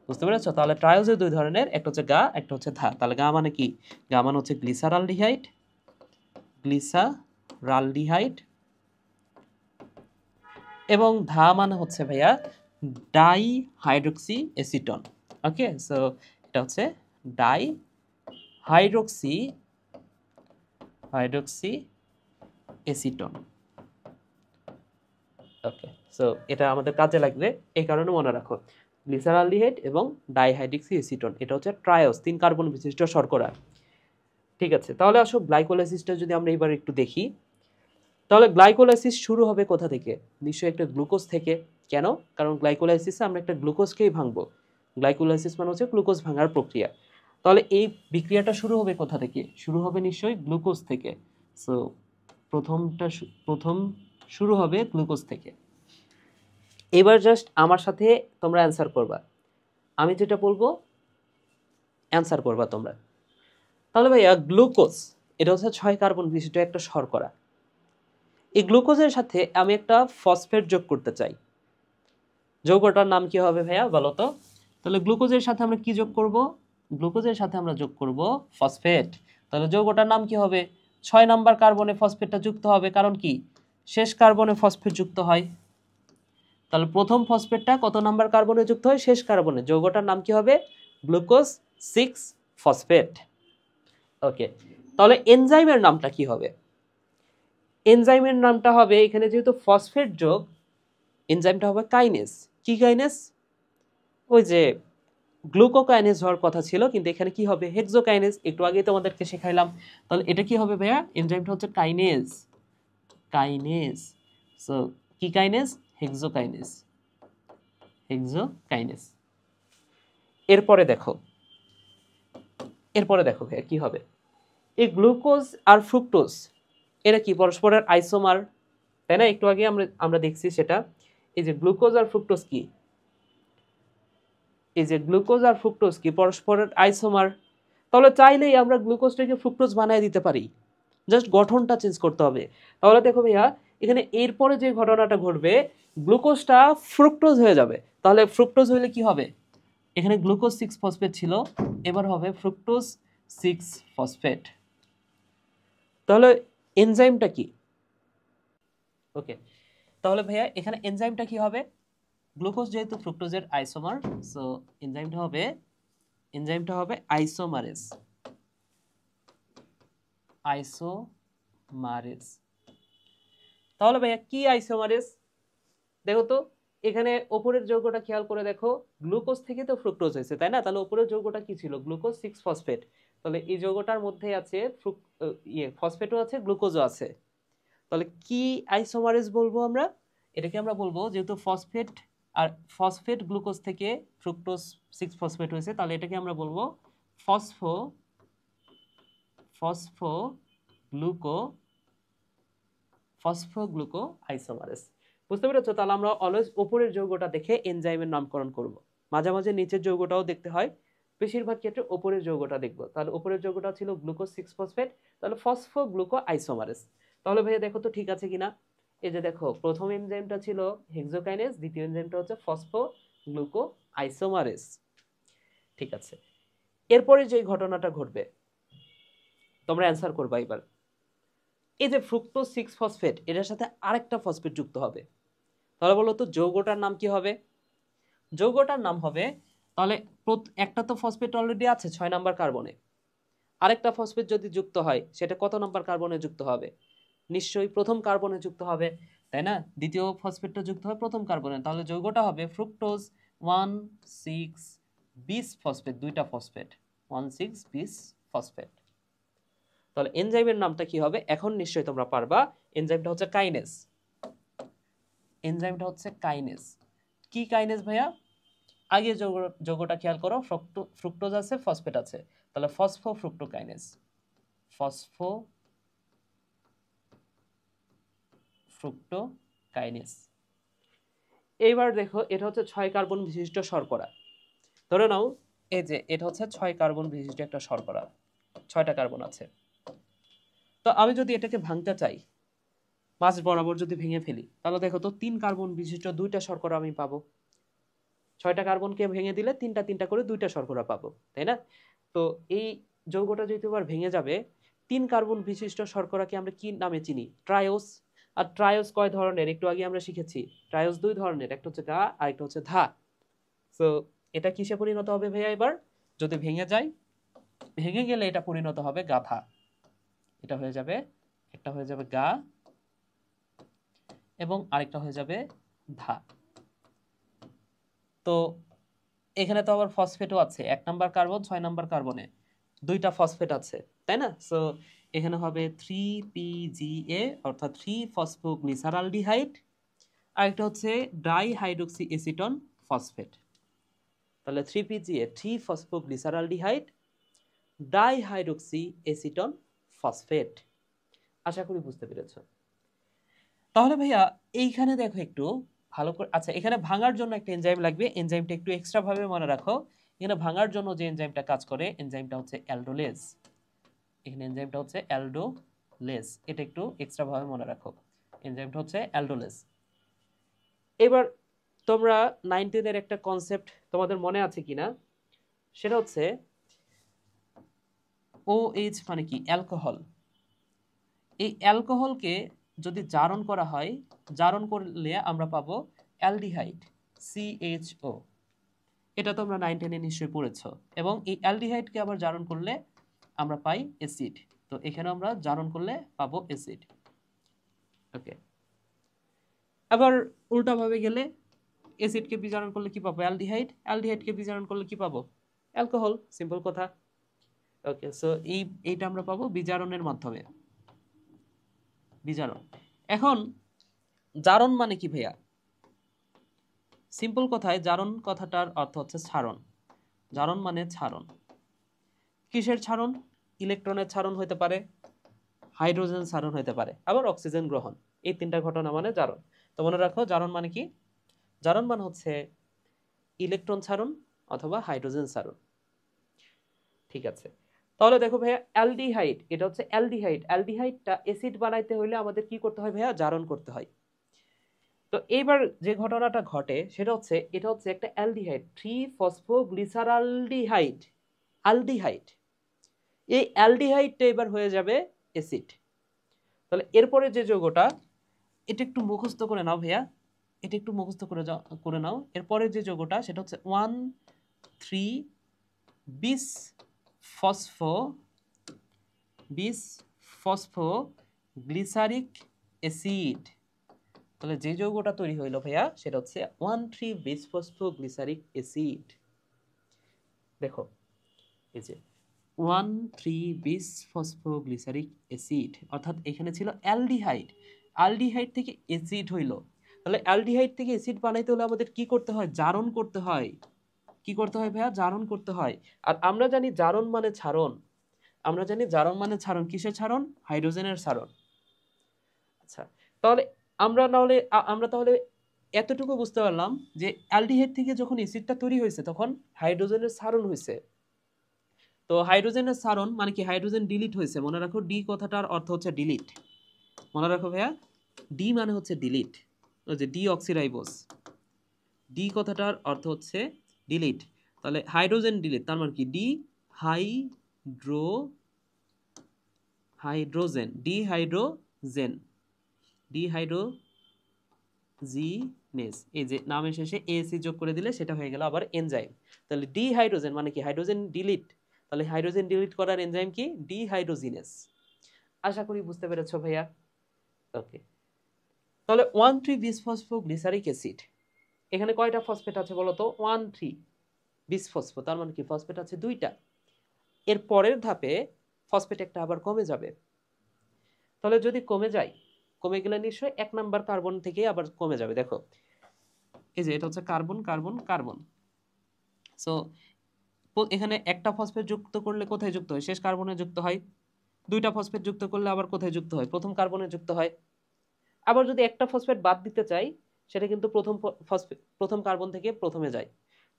বুঝতে পেরেছো? তাহলে ট্রায়োজের দুই ধরনের, একটা হচ্ছে গা, একটা হচ্ছে ধা। তাহলে গা মানে কি? গা মানে হচ্ছে গ্লিসারালডিহাইড, এবং ধা মানে হচ্ছে ভাইয়া ডাইহাইড্রক্সি এসিটন। ওকে, সো এটা হচ্ছে ডাইহাইড্রক্সি এসিটন। ওকে, সো এটা আমাদের কাজে লাগবে, এই কারণে মনে রাখো গ্লিসারালডিহাইড এবং ডাইহাইড্রক্সি এসিটন, এটা হচ্ছে ট্রায়োস, 3 কার্বন বিশিষ্ট শর্করা। ঠিক আছে, তাহলে আসো গ্লাইকোলাইসিসটা যদি আমরা এবার একটু দেখি, তাহলে গ্লাইকোলাইসিস শুরু হবে কোথা থেকে? নিশ্চয়ই একটা গ্লুকোজ থেকে। কেন? কারণ গ্লাইকোলাইসিসে আমরা একটা গ্লুকোজকেই ভাঙবো। গ্লাইকোলাইসিস মানে হচ্ছে গ্লুকোজ ভাঙার প্রক্রিয়া। তাহলে এই বিক্রিয়াটা শুরু হবে কোথা থেকে? শুরু হবে নিশ্চয়ই গ্লুকোজ থেকে। সো প্রথম শুরু হবে গ্লুকোজ থেকে। এবার জাস্ট আমার সাথে তোমরা অ্যান্সার করবা, আমি যেটা বলবো অ্যান্সার করবা তোমরা। তাহলে ভাইয়া গ্লুকোজ এটা হচ্ছে 6 কার্বন বিশিষ্ট একটা শর্করা। এই গ্লুকোজের সাথে আমি একটা ফসফেট যোগ করতে চাই, যৌগটার নাম কি হবে ভাইয়া বলো তো? তাহলে গ্লুকোজের সাথে আমরা কি যোগ করব? গ্লুকোজের সাথে আমরা যোগ করব ফসফেট। তাহলে যৌগটার নাম কি হবে? 6 নাম্বার কার্বনে ফসফেটটা যুক্ত হবে, কারণ কি শেষ কার্বনে ফসফেট যুক্ত হয়। তাহলে প্রথম ফসফেটটা কত নাম্বার কার্বনে যুক্ত হয়? শেষ কার্বনে। যৌগটার নাম কি হবে? Glucose 6 phosphate. ওকে, তাহলে এনজাইমের নামটা কি হবে? এনজাইমের নামটা হবে, এখানে যেহেতু ফসফেট যোগ, এনজাইমটা হবে কাইনেজ। কি কাইনেজ? ওই যে গ্লুকোকাইনেজ হওয়ার কথা ছিল, কিন্তু এখানে কি হবে? হেক্সোকাইনেজ। একটু আগেই তোমাদেরকে শেখাইলাম। তাহলে এটা কি হবে ভাইয়া? এনজাইমটা হচ্ছে কাইনেজ। সো কি কাইনেজ? হেক্সোকাইনেজ। এরপরে দেখো ভাইয়া কি হবে? এই গ্লুকোজ আর ফ্রুক্টোজ এরা কি পরস্পরের আইসোমার, তাই না? একটু আগে আমরা দেখছি সেটা। এই যে গ্লুকোজ আর ফ্রুক্টোজ কি পরস্পরের আইসোমার। তাহলে চাইলেই আমরা গ্লুকোজটাকে ফ্রুক্টোজ বানিয়ে দিতে পারি, জাস্ট গঠনটা চেঞ্জ করতে হবে। তাহলে দেখো ভাইয়া এখানে এরপরে যে ঘটনাটা ঘটবে, গ্লুকোজটা ফ্রুক্টোজ হয়ে যাবে। তাহলে ফ্রুক্টোজ হলে কি হবে? এখানে গ্লুকোজ 6 ফসফেট ছিল, এবার হবে ফ্রুক্টোজ 6 ফসফেট। তাহলে এনজাইমটা কি? ওকে, তাহলে ভাইয়া এখানে এনজাইমটা কি হবে? গ্লুকোজ যেহেতু ফ্রুক্টোজের আইসোমার, সো এনজাইমটা হবে আইসোমারেজ। তাহলে ভাইয়া কি আইসোমারেজ? দেখো তো এখানে উপরের যৌগটা খেয়াল করে দেখো, গ্লুকোজ থেকে তো ফ্রুক্টোজ হয়েছে, তাই না? তাহলে উপরের যৌগটা কি ছিল? Glucose 6 phosphate. তাহলে এই যৌগটার মধ্যে আছে ফসফেটও আছে, গ্লুকোজও আছে। তাহলে কি আইসোমারেজ বলবো আমরা? এটাকে আমরা বলবো, যেহেতু ফসফেট গ্লুকোজ থেকে ফ্রুক্টোজ 6 ফসফেট হয়েছে, তাহলে এটাকে আমরা বলবো ফসফোগ্লুকো আইসোমারেজ। বুঝতে পেরেছো? তাহলে আমরা অলওয়েজ উপরের যৌগটা দেখে এনজাইমের নামকরণ করব। মাঝে মাঝে নিচের যৌগটাও দেখতে হয়, বেশিরভাগ ক্ষেত্রে উপরের যৌগটা দেখবো। তাহলে উপরের যৌগটা ছিল গ্লুকোজ 6-ফসফেট, তাহলে ফসফোগ্লুকো আইসোমারেস। তাহলে ভাইয়া দেখো তো ঠিক আছে কিনা। এই যে দেখো, প্রথম এনজাইমটা ছিল হেক্সোকাইনেজ, দ্বিতীয় এনজাইমটা হচ্ছে ফসফোগ্লুকো আইসোমারেস। ঠিক আছে, এরপরে যে ঘটনাটা ঘটবে তোমরা অ্যান্সার করবা এবার। এই যে ফ্রুক্টোজ 6-ফসফেট, এটার সাথে আরেকটা ফসফেট যুক্ত হবে, তাহলে বলো তো যৌগটার নাম কি হবে? যৌগটার নাম হবে, তাহলে একটা তো ফসফেট অলরেডি আছে 6 নাম্বার কার্বনে, আরেকটা ফসফেট যদি যুক্ত হয় সেটা কত নাম্বার কার্বনে যুক্ত হবে? নিশ্চয়ই প্রথম কার্বনে যুক্ত হবে, তাই না? দ্বিতীয় ফসফেটটা যুক্ত হবে প্রথম কার্বনে, তাহলে যৌগটা হবে ফ্রুক্টোজ 1,6-বিস ফসফেট, দুইটা ফসফেট 1,6-বিস ফসফেট। তাহলে এনজাইমের নামটা কি হবে এখন নিশ্চয়ই তোমরা পারবা। এনজাইমটা হচ্ছে কাইনেজ। এনজাইমটা হচ্ছে কাইনেজ। কি কাইনেজ ভাইয়া? আগে যৌগটা খেয়াল করো, ফ্রুক্টোজ আছে, ফসফেট আছে, তাহলে ফসফোফ্রুক্টোকাইনেজ। ফসফোফ্রুক্টোকাইনেজ। এইবার দেখো, এটা হচ্ছে 6 কার্বন বিশিষ্ট শর্করা। ধরে নাও এই যে এটা হচ্ছে 6 কার্বন বিশিষ্ট একটা শর্করা, 6টা কার্বন আছে। তো আমি যদি এটাকে ভাঙতে চাই, মাঝ বরাবর যদি ভেঙে ফেলি, তাহলে দেখো তো 3 কার্বন বিশিষ্ট 2টা শর্করা আমি পাবো। 6টা কার্বনকে ভেঙে দিলে 3টা করে 2টা শর্করা পাবো, তাই না? তো এই যৌগটা যেহেতু এবার ভেঙে যাবে, 3 কার্বন বিশিষ্ট শর্করাকে আমরা কি নামে চিনি? ট্রায়োস। আর ট্রায়োস কয় ধরনের একটু আগে আমরা শিখেছি, ট্রায়োস 2 ধরনের, একটা হচ্ছে গা আর একটা হচ্ছে ধা। সো এটা কিসে পরিণত হবে ভাইয়া এবার? যদি ভেঙে যায়, ভেঙে গেলে এটা পরিণত হবে গাধা। এটা হয়ে যাবে, একটা হয়ে যাবে গা এবং আরেকটা হয়ে যাবে ধা। তো এখানে তো আবার ফসফেটও আছে, 1 নাম্বার কার্বন 6 নাম্বার কার্বনে 2টা ফসফেট আছে, তাই না? সো এখানে হবে 3PGA অর্থাৎ 3-ফসফোগ্লিসারালডিহাইড, আর একটা হচ্ছে ডাইহাইড্রোক্সি এসিটন ফসফেট। তাহলে 3PGA 3-ফসফোগ্লিসারালডিহাইড ডাইহাইড্রোক্সি এসিটন ফসফেট। আশা করি বুঝতে পেরেছো। তাহলে ভাইয়া এইখানে দেখো একটু ভালো করে, আচ্ছা এখানে ভাঙার জন্য একটা এনজাইম লাগবে, এনজাইমটা একটু এক্সট্রা ভাবে মনে রাখো। এখানে ভাঙার জন্য যে এনজাইমটা কাজ করে, এনজাইমটা হচ্ছে অ্যালডোলেজ। এখানে এনজাইমটা হচ্ছে অ্যালডোলেজ, এটা একটু এক্সট্রা ভাবে মনে রাখো, এনজাইমটা হচ্ছে অ্যালডোলেজ। এবার তোমরা 9-10 এর একটা কনসেপ্ট তোমাদের মনে আছে কিনা, সেটা হচ্ছে OH মানে কি? অ্যালকোহল। এই অ্যালকোহলকে যদি জারণ করা হয়, জারণ করলে আমরা পাবো অ্যালডিহাইড CHO। এটা তোমরা 9-10 এ নিশ্চয়ই পড়েছো। এবং এই অ্যালডিহাইডকে আবার জারণ করলে আমরা পাই অ্যাসিড। তো এখানে আমরা জারণ করলে পাবো অ্যাসিড। ওকে, আবার উল্টাভাবে গেলে অ্যাসিডকে বিজারণ করলে কি পাবো? অ্যালডিহাইড। অ্যালডিহাইডকে বিজারণ করলে কি পাবো? অ্যালকোহল। সিম্পল কথা। ওকে, সো এইটা আমরা পাবো বিজারণের মাধ্যমে। বিজারণ। এখন জারণ মানে কি ভাইয়া? সিম্পল কথায় জারণ কথাটার অর্থ হচ্ছে ছাড়ন। জারণ মানে ছাড়ন। কিসের ছাড়ন? ইলেকট্রনের ছাড়ন হতে পারে, হাইড্রোজেন ছাড়ন হতে পারে, আবার অক্সিজেন গ্রহণ। এই 3টা ঘটনা মানে জারণ। তো মনে রাখো, জারণ মানে কি? জারণ মানে হচ্ছে ইলেকট্রন ছাড়ন অথবা হাইড্রোজেন ছাড়ন। ঠিক আছে, তাহলে দেখো ভাইয়া, অ্যালডিহাইড, এটা হচ্ছে অ্যালডিহাইড। অ্যালডিহাইডটা অ্যাসিড বানাইতে হলে আমাদের কি করতে হয় ভাইয়া? জারণ করতে হয়। তো এইবার যে ঘটনাটা ঘটে সেটা হচ্ছে, এটা হচ্ছে একটা অ্যালডিহাইড, 3-ফসফোগ্লিসারালডিহাইড, অ্যালডিহাইড। এই অ্যালডিহাইডটা এবার হয়ে যাবে অ্যাসিড। তাহলে এরপরে যে যৌগটা, এটা একটু মুখস্থ করে নাও ভাইয়া, এটা একটু মুখস্থ করে নাও। এরপরে যে যৌগটা সেটা হচ্ছে 1,3-বিস ফসফোগ্লিসারিক অ্যাসিড। তাহলে যে যৌগটা তৈরি হইলো ভাইয়া সেটা হচ্ছে 1,3-বিস ফসফোগ্লিসারিক অ্যাসিড। দেখো এই যে 1,3-বিস ফসফোগ্লিসারিক অ্যাসিড, অর্থাৎ এখানে ছিল অ্যালডিহাইড, অ্যালডিহাইড থেকে অ্যাসিড হইলো। তাহলে অ্যালডিহাইড থেকে অ্যাসিড বানাইতে হলে আমাদের কি করতে হয়? জারণ করতে হয়। কি করতে হয় ভাইয়া? জারণ করতে হয়। আর আমরা জানি জারণ মানে ছাড়ন। আমরা জানি জারণ মানে ছাড়ন। কিসের ছাড়ন? হাইড্রোজেনের ছাড়ন। আচ্ছা, তাহলে আমরা তাহলে এতটুকু বুঝতে পারলাম যে অ্যালডিহাইড থেকে যখন অ্যাসিডটা তৈরি হয়েছে তখন হাইড্রোজেনের সারণ হয়েছে। তো হাইড্রোজেনের সারণ মানে কি, হাইড্রোজেন ডিলিট হয়েছে। মনে রাখো ডি কথাটার অর্থ হচ্ছে ডিলিট। মনে রাখো ভাইয়া, ডি মানে হচ্ছে ডিলিট। ওই যে ডি অক্সিরাইবোজ, ডি কথাটার অর্থ হচ্ছে ডিলিট। তাহলে হাইড্রোজেন ডিলিট তার মানে কি ডি হাইড্রোজেন, ডিহাইড্রোজিনেস, এই যে নামের শেষে এসি যোগ করে দিলে সেটা হয়ে গেল আবার এনজাইম। তাহলে ডিহাইড্রোজেন মানে কি হাইড্রোজেন ডিলিট, তাহলে হাইড্রোজেন ডিলিট করার এনজাইম কি ডিহাইড্রোজিনেস। আশা করি বুঝতে পেরেছো ভাইয়া। ওকে, তাহলে 1,3-বিসফসফোগ্লিসারিক অ্যাসিড, এখানে কয়টা ফসফেট আছে বলো তো? 1,3-বিসফসফো, তার মানে কি ফসফেট আছে 2টা। এর পরের ধাপে ফসফেট একটা আবার কমে যাবে। তাহলে যদি কমে যায়, কমে গেলে নিশ্চয়ই 1 নাম্বার কার্বন থেকে আবার কমে যাবে। দেখো এই যে এটা হচ্ছে কার্বন কার্বন কার্বন। সো এখানে একটা ফসফেট যুক্ত করলে কোথায় যুক্ত হয়? শেষ কার্বনে যুক্ত হয়। 2টা ফসফেট যুক্ত করলে আবার কোথায় যুক্ত হয়? প্রথম কার্বনে যুক্ত হয়। আবার যদি একটা ফসফেট বাদ দিতে চাই, সেটা কিন্তু প্রথম কার্বন থেকে প্রথমে যায়।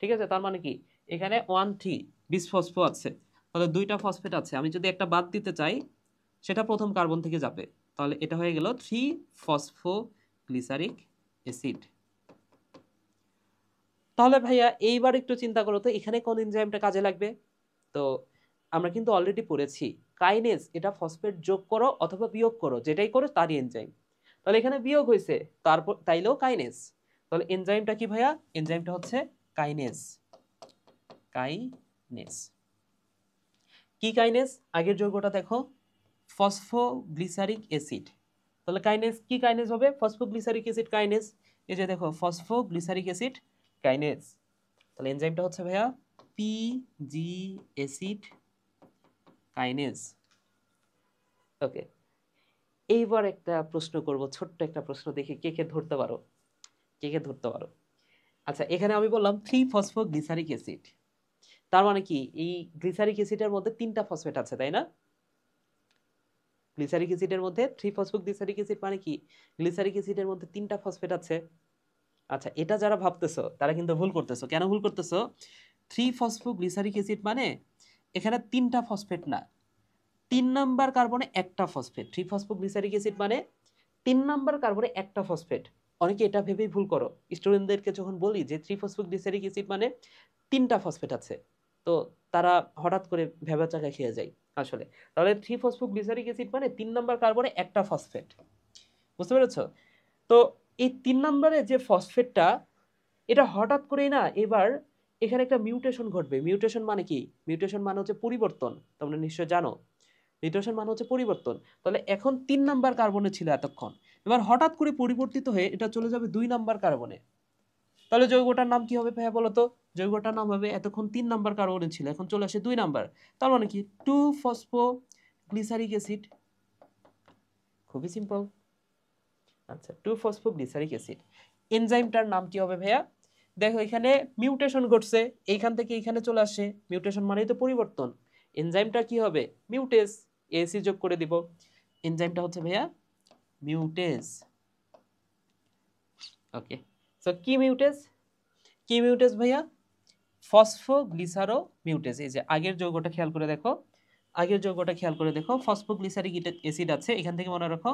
ঠিক আছে, তার মানে কি এখানে 1,3-বিসফসফো আছে, তাহলে 2টা ফসফেট আছে, আমি যদি একটা বাদ দিতে চাই সেটা প্রথম কার্বন থেকে যাবে, তাহলে এটা হয়ে গেল 3-ফসফোগ্লিসারিক অ্যাসিড। তাহলে ভাইয়া এইবার একটু চিন্তা করো তো এখানে কোন এনজাইমটা কাজে লাগবে। তো আমরা কিন্তু অলরেডি পড়েছি কাইনেজ, এটা ফসফেট যোগ করো অথবা বিয়োগ করো, যেটাই করো তারই এনজাইম। তাহলে এখানে বিয়োগ হয়েছে, তারপর তাইলেও কাইনেজ। তাহলে এনজাইমটা কি ভাইয়া? এনজাইমটা হচ্ছে কাইনেজ। কি কাইনেজ? আগের যৌগটা দেখো, ফসফোগ্লিসারিক অ্যাসিড। তাহলে কাইনেজ কি কাইনেজ হবে? Phosphoglyceric acid kinase. এই যে দেখো ফসফোগ্লিসারিক অ্যাসিড কাইনেজ। তাহলে এনজাইমটা হচ্ছে ভাইয়া পিজি অ্যাসিড কাইনেজ। ওকে, এইবার একটা প্রশ্ন করব, ছোট্ট একটা প্রশ্ন, দেখি কে কে ধরতে পারো। আচ্ছা, এখানে আমি বললাম 3-ফসফোগ্লিসারিক অ্যাসিড, তার মানে কি এই গ্লিসারিক অ্যাসিডের মধ্যে 3টা ফসফেট আছে, তাই না? গ্লিসারিক অ্যাসিডের মধ্যে 3-ফসফোগ্লিসারিক অ্যাসিড মানে কি গ্লিসারিক অ্যাসিডের মধ্যে 3টা ফসফেট আছে। আচ্ছা, এটা যারা ভাবতেছো তারা কিন্তু ভুল করতেছো। কেন ভুল করতেছো? 3-ফসফোগ্লিসারিক অ্যাসিড মানে এখানে 3টা ফসফেট না, 3 নাম্বার কার্বনে একটা ফসফেট। 3-ফসফোগ্লিসারিক অ্যাসিড মানে 3 নাম্বার কার্বনে একটা ফসফেট। অনেকে এটা ভেবেই ভুল করো। স্টুডেন্টদেরকে যখন বলি যে 3-ফসফোগ্লিসারিক অ্যাসিড মানে 3টা ফসফেট আছে, তো তারা হঠাৎ করে ভেবাচাকা খেয়ে যায় আসলে। তাহলে 3-ফসফোগ্লিসারিক অ্যাসিড মানে 3 নাম্বার কার্বনে একটা ফসফেট। বুঝতে পেরেছো? তো এই 3 নম্বরে যে ফসফেটটা, এটা হঠাৎ করেই না এবার এখানে একটা মিউটেশন ঘটবে। মিউটেশন মানে কি? মিউটেশন মানে হচ্ছে পরিবর্তন, তোমরা নিশ্চয় জানো। মিউটেশন মানে হচ্ছে পরিবর্তন। তাহলে এখন 3 নাম্বার কার্বনে ছিল এতক্ষণ, এবার হঠাৎ করে পরিবর্তিত হয়ে এটা চলে যাবে 2 নাম্বার কার্বনে। তাহলে যৌগটার নাম কি হবে ভাইয়া বলো তো? যৌগটার নাম হবে, এতক্ষণ 3 নাম্বার কার্বনে ছিল, এখন চলে আসে 2 নাম্বার, তার মানে কি 2-ফসফোগ্লিসারিক অ্যাসিড। খুবই সিম্পল। আচ্ছা, 2-ফসফোগ্লিসারিক অ্যাসিড। এনজাইমটার নাম কি হবে ভাইয়া? দেখো এখানে মিউটেশন ঘটছে, এইখান থেকে এখানে চলে আসে, মিউটেশন মানেই তো পরিবর্তন। এনজাইমটা কি হবে? মিউটেজ, এসি যোগ করে দিব। এনজাইমটা হচ্ছে ভাইয়া মিউটেজ। ওকে, সো কি মিউটেজ? কি মিউটেজ ভাইয়া? ফসফোগ্লিসারো মিউটেজ। এই যে আগের যৌগটা খেয়াল করে দেখো, ফসফোগ্লিসারিক অ্যাসিড আছে, এখান থেকে মনে রাখো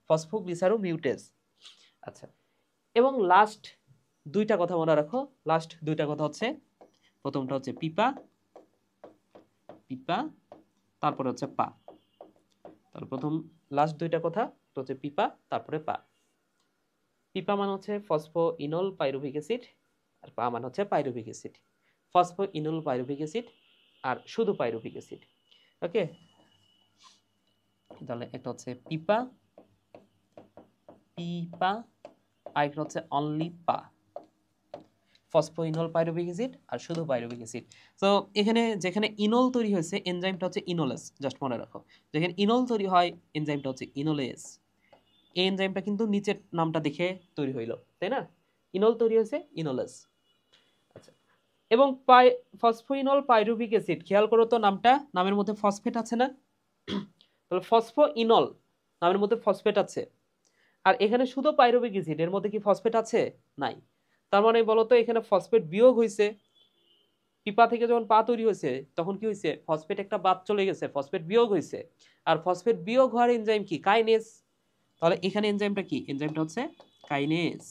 ফসফোগ্লিসারো মিউটেজ। আচ্ছা, এবং লাস্ট 2টা কথা মনে রাখো। লাস্ট 2টা কথা হচ্ছে, প্রথমটা হচ্ছে পিপা, তারপরে হচ্ছে পা। তাহলে প্রথম লাস্ট 2টা কথা হচ্ছে পিপা, তারপরে পা। পিপা মানে হচ্ছে ফসফোইনল পাইরুভিক অ্যাসিড, আর পা মানে হচ্ছে pyruvic acid. Phosphoenol pyruvic acid আর শুধু পাইরুভিক অ্যাসিড। ওকে, তাহলে একটা হচ্ছে পিপা, আর একটা হচ্ছে অনলি পা। ফসফোইনল পাইরুভিক অ্যাসিড আর শুধু পাইরুভিক অ্যাসিড। তো এখানে যেখানে ইনল তৈরি হয়েছে এনজাইমটা হচ্ছে ইনোলেস, জাস্ট মনে রাখো। যেখানে ইনল তৈরি হয় এনজাইমটা হচ্ছে ইনোলেস। এই এনজাইমটা কিন্তু নিচের নামটা দেখে তৈরি হইল, তাই না? ইনল তৈরি হয়েছে ইনোলেস। আচ্ছা, এবং ফসফোইনল পাইরুভিক অ্যাসিড, খেয়াল করো তো নামটা, নামের মধ্যে ফসফেট আছে না? তাহলে ফসফোইনল নামের মধ্যে ফসফেট আছে, আর এখানে শুধু পাইরুভিক অ্যাসিড, এর মধ্যে কি ফসফেট আছে? নাই। তার মানে বলো তো এখানে ফসফেট বিয়োগ হয়েছে, পিপা থেকে যখন পা তৈরি হয়েছে তখন কি হয়েছে, ফসফেট একটা বাদ চলে গেছে, ফসফেট বিয়োগ হয়েছে। আর ফসফেট বিয়োগ হওয়ার এনজাইম কি? কাইনেজ। তাহলে এখানে এনজাইমটা কি? এনজাইমটা হচ্ছে কাইনেজ।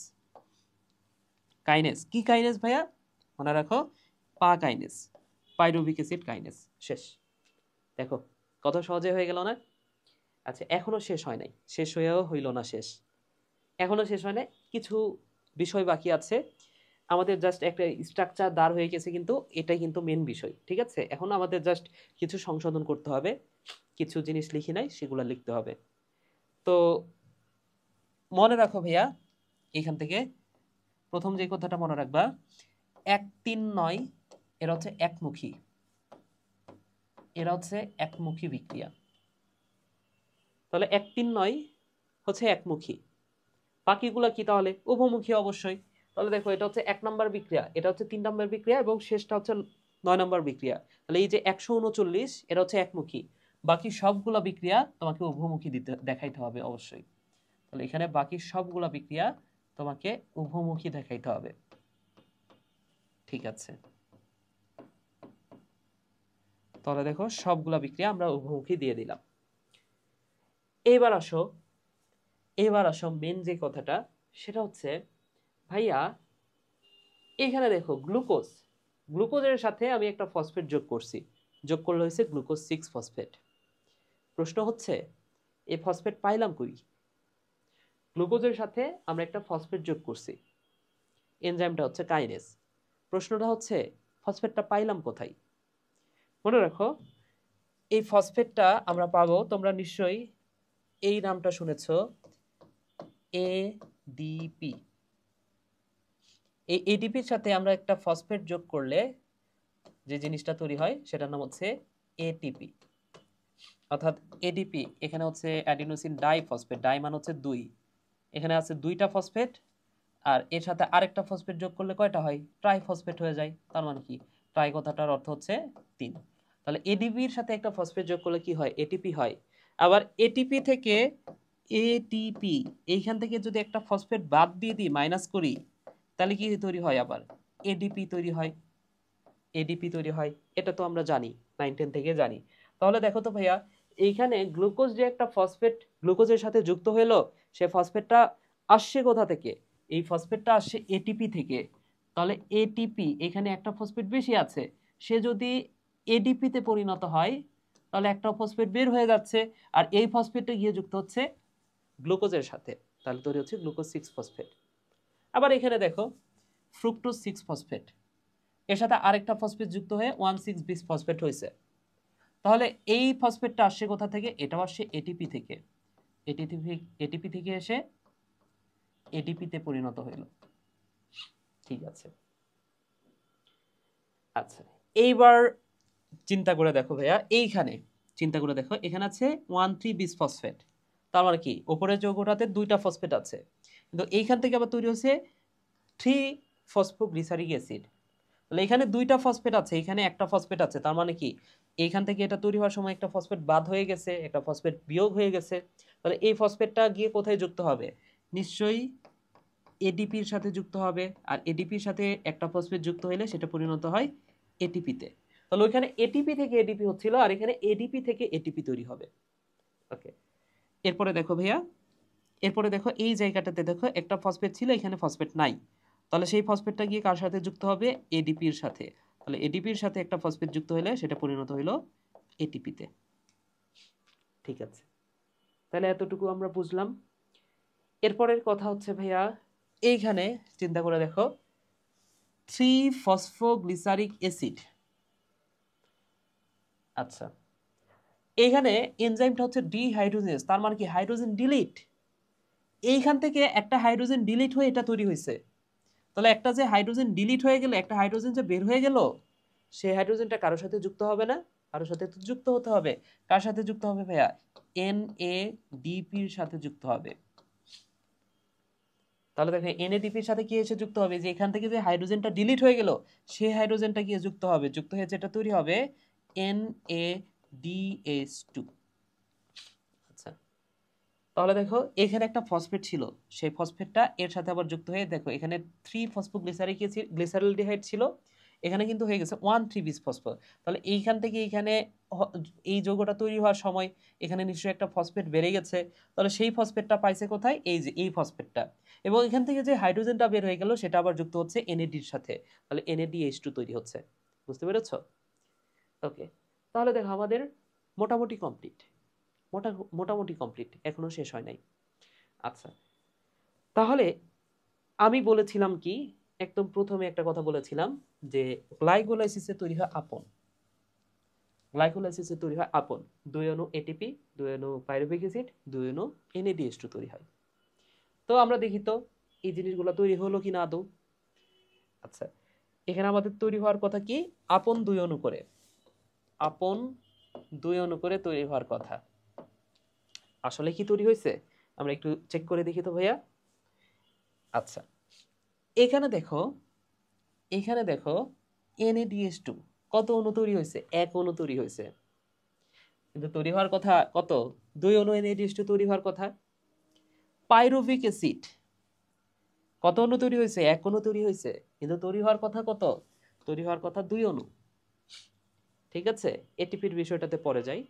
কাইনেজ কি কাইনেজ ভাইয়া? মনে রাখো, পা কাইনেজ, পাইরুভিক অ্যাসিড কাইনেজ। শেষ। দেখো কত সহজে হয়ে গেল না? আচ্ছা, এখনো শেষ হয় নাই, শেষ হয়েও হইল না শেষ, এখনো শেষ হয় নাই, কিছু বিষয় বাকি আছে। আমাদের জাস্ট একটা স্ট্রাকচার দাঁড় হয়ে গেছে, কিন্তু এটাই কিন্তু মেন বিষয়, ঠিক আছে? এখন আমাদের জাস্ট কিছু সংশোধন করতে হবে, কিছু জিনিস লিখি নাই সেগুলো লিখতে হবে। তো মনে রাখো ভাইয়া, এখান থেকে প্রথম যে কথাটা মনে রাখবা, 1,3,9 এরা হচ্ছে একমুখী, এরা হচ্ছে একমুখী বিক্রিয়া। তাহলে 1,3,9 হচ্ছে একমুখী, বাকিগুলো কি তাহলে? উভমুখী অবশ্যই। তাহলে দেখো এটা হচ্ছে 1 নম্বর বিক্রিয়া, এটা হচ্ছে 3 নম্বর বিক্রিয়া, এবং শেষটা হচ্ছে 9 নম্বর বিক্রিয়া। তাহলে এই যে 139 এটা হচ্ছে একমুখী, বাকি সবগুলা বিক্রিয়া তোমাকে উভমুখী দেখাইতে হবে অবশ্যই। তাহলে এখানে বাকি সবগুলা বিক্রিয়া তোমাকে উভমুখী দেখাইতে হবে, ঠিক আছে? তাহলে দেখো সবগুলা বিক্রিয়া আমরা উভমুখী দিয়ে দিলাম। এবার আসো, মেন যে কথাটা সেটা হচ্ছে ভাইয়া, এখানে দেখো গ্লুকোজ, গ্লুকোজের সাথে আমি একটা ফসফেট যোগ করছি, যোগ করলে হয়েছে গ্লুকোজ 6 ফসফেট। প্রশ্ন হচ্ছে এই ফসফেট পাইলাম কই? গ্লুকোজের সাথে আমরা একটা ফসফেট যোগ করছি, এনজাইমটা হচ্ছে কাইনেজ। প্রশ্নটা হচ্ছে ফসফেটটা পাইলাম কোথায়? মনে রাখো, এই ফসফেটটা আমরা পাবো, তোমরা নিশ্চয়ই এই নামটা শুনেছো, এডিপি। এই এডিপির সাথে আমরা একটা ফসফেট যোগ করলে যে জিনিসটা তৈরি হয় সেটার নাম হচ্ছে এটিপি, অর্থাৎ এডিপি। এখানে হচ্ছে অ্যাডিনোসিন ডাইফসফেট, ডাই মানে হচ্ছে 2, এখানে আছে 2টা ফসফেট, আর এর সাথে আরেকটা ফসফেট যোগ করলে কয়টা হয়? ট্রাইফসফেট হয়ে যায়। তার মানে কি? ট্রাই কথাটার অর্থ হচ্ছে 3। তাহলে এডিপির সাথে একটা ফসফেট যোগ করলে কি হয়? এটিপি হয়। আবার এটিপি থেকে এটিপি, এইখান থেকে যদি একটা ফসফেট বাদ দিয়ে দিই, মাইনাস করি, তাহলে কি তৈরি হয়? আবার এডিপি তৈরি হয়, এডিপি তৈরি হয়। এটা তো আমরা জানি, 9-10 থেকে জানি। তাহলে দেখো তো ভাইয়া, এইখানে গ্লুকোজ যে একটা ফসফেট গ্লুকোজের সাথে যুক্ত হলো, সে ফসফেটটা আসছে কোথা থেকে? এই ফসফেটটা আসছে এটিপি থেকে। তাহলে এটিপি, এখানে একটা ফসফেট বেশি আছে, সে যদি এডিপিতে পরিণত হয় তাহলে একটা ফসফেট বের হয়ে যাচ্ছে, আর এই ফসফেটটা গিয়ে যুক্ত হচ্ছে গ্লুকোজের সাথে, তাহলে তৈরি হচ্ছে গ্লুকোজ 6 ফসফেট। আবার এখানে দেখো ফ্রুক্টোজ 6 ফসফেট, এর সাথে আরেকটা ফসফেট যুক্ত হয়ে 1,6 বিস ফসফেট হয়েছে। তাহলে এই ফসফেটটা আসছে কোথা থেকে? এটাও আসছে এটিপি থেকে, এটিপি থেকে এসে এডিপিতে পরিণত হইল, ঠিক আছে? আচ্ছা, এইবার চিন্তা করে দেখো ভাইয়া, এইখানে চিন্তা করে দেখো, এখানে আছে 1,3 বিস ফসফেট, তার মানে কি উপরের যৌগটাতে 2টা ফসফেট আছে, কিন্তু এইখান থেকে আবার তৈরি হয়েছে 3 ফসফোগ্লিসারিক অ্যাসিড। তাহলে এখানে 2টা ফসফেট আছে, এখানে একটা ফসফেট আছে, তার মানে কি এইখান থেকে এটা তৈরি হওয়ার সময় একটা ফসফেট বাদ হয়ে গেছে, একটা ফসফেট বিয়োগ হয়ে গেছে। তাহলে এই ফসফেটটা গিয়ে কোথায় যুক্ত হবে? নিশ্চয়ই এডিপির সাথে যুক্ত হবে, আর এডিপির সাথে একটা ফসফেট যুক্ত হলে সেটা পরিণত হয় এটিপিতে। তাহলে ওইখানে এটিপি থেকে এডিপি হচ্ছিল, আর এখানে এডিপি থেকে এটিপি তৈরি হবে। ওকে, এরপরে দেখো ভাইয়া, এরপরে দেখো এই জায়গাটাতে দেখো একটা ফসফেট ছিল, এখানে ফসফেট নাই, তাহলে সেই ফসফেটটা গিয়ে কার সাথে যুক্ত হবে? এডিপির সাথে। তাহলে এডিপির সাথে একটা ফসফেট যুক্ত হলে সেটা পরিণত হলো এটিপিতে, ঠিক আছে? তাহলে এতটুকু আমরা বুঝলাম। এরপরের কথা হচ্ছে ভাইয়া, এইখানে চিন্তা করে দেখো 3 ফসফোগ্লিসারিক অ্যাসিড। আচ্ছা, এইখানে এনজাইমটা হচ্ছে ডিহাইড্রোজেনেজ, তার মানে কি হাইড্রোজেন ডিলিট। এইখান থেকে একটা হাইড্রোজেন ডিলিট হয়ে এটা তৈরি হয়েছে। তাহলে একটা যে হাইড্রোজেন ডিলিট হয়ে গেলে, একটা হাইড্রোজেন যে বের হয়ে গেল, সেই হাইড্রোজেনটা কারোর সাথে যুক্ত হবে না? কারোর সাথে তো যুক্ত হতে হবে। কার সাথে যুক্ত হবে ভাইয়া? NADP-র সাথে যুক্ত হবে। তাহলে দেখো এনএডিপির সাথে কি এসে যুক্ত হবে, যে এখান থেকে যে হাইড্রোজেনটা ডিলিট হয়ে গেল সেই হাইড্রোজেনটা গিয়ে যুক্ত হবে, যুক্ত হয়ে যেটা তৈরি হবে NaDH2। আচ্ছা, তাহলে দেখো এখানে একটা ফসফেট ছিল, সেই ফসফেটটা এর সাথে আবার যুক্ত হয়ে দেখো এখানে 3-ফসফোগ্লিসারিক ছিল, এখানে কিন্তু হয়ে গেছে 1,3-বিস-ফসফো। তাহলে এইখান থেকে এইখানে এই যৌগটা তৈরি হওয়ার সময় এখানে নিশ্চয়ই একটা ফসফেট বেড়ে গেছে, তাহলে সেই ফসফেটটা পাইছে কোথায়, এই যে এই ফসফেটটা, এবং এখান থেকে যে হাইড্রোজেনটা বের হয়ে গেল সেটা আবার যুক্ত হচ্ছে NADর সাথে, তাহলে NADH2 তৈরি হচ্ছে। বুঝতে পেরেছো? ওকে, তাহলে দেখো আমাদের মোটামুটি কমপ্লিট, মোটামুটি কমপ্লিট, এখনো শেষ হয় নাই। আচ্ছা, তাহলে আমি বলেছিলাম কি, একদম প্রথমে একটা কথা বলেছিলাম যে গ্লাইকোলাইসিসে তৈরি হয় আপন, গ্লাইকোলাইসিসে তৈরি হয় আপন, 2 অণু এটিপি, 2 অণু পাইরুভিক অ্যাসিড, 2 অণু NADH2 তৈরি হয়। তো আমরা দেখি তো এই জিনিসগুলো তৈরি হলো কি না আদৌ। আচ্ছা, এখানে আমাদের তৈরি হওয়ার কথা কি, আপন 2 অণু করে, আপন 2 অণু করে তৈরি হওয়ার কথা। আসলে কি তৈরি হয়েছে আমরা একটু চেক করে দেখি তো ভাইয়া। আচ্ছা, এখানে দেখো, এখানে দেখো NADH2 কত অণু তৈরি হয়েছে, 1 অণু তৈরি হয়েছে, কিন্তু তৈরি হওয়ার কথা কত, 2 অণু NADH2 তৈরি হওয়ার কথা। পাইরুভিক অ্যাসিড কত অণু তৈরি হয়েছে, 1 অণু তৈরি হয়েছে, কিন্তু তৈরি হওয়ার কথা কত, তৈরি হওয়ার কথা 2 অণু। ঠিক আছে, এটিপির বিষয়টাতে পরে যাই।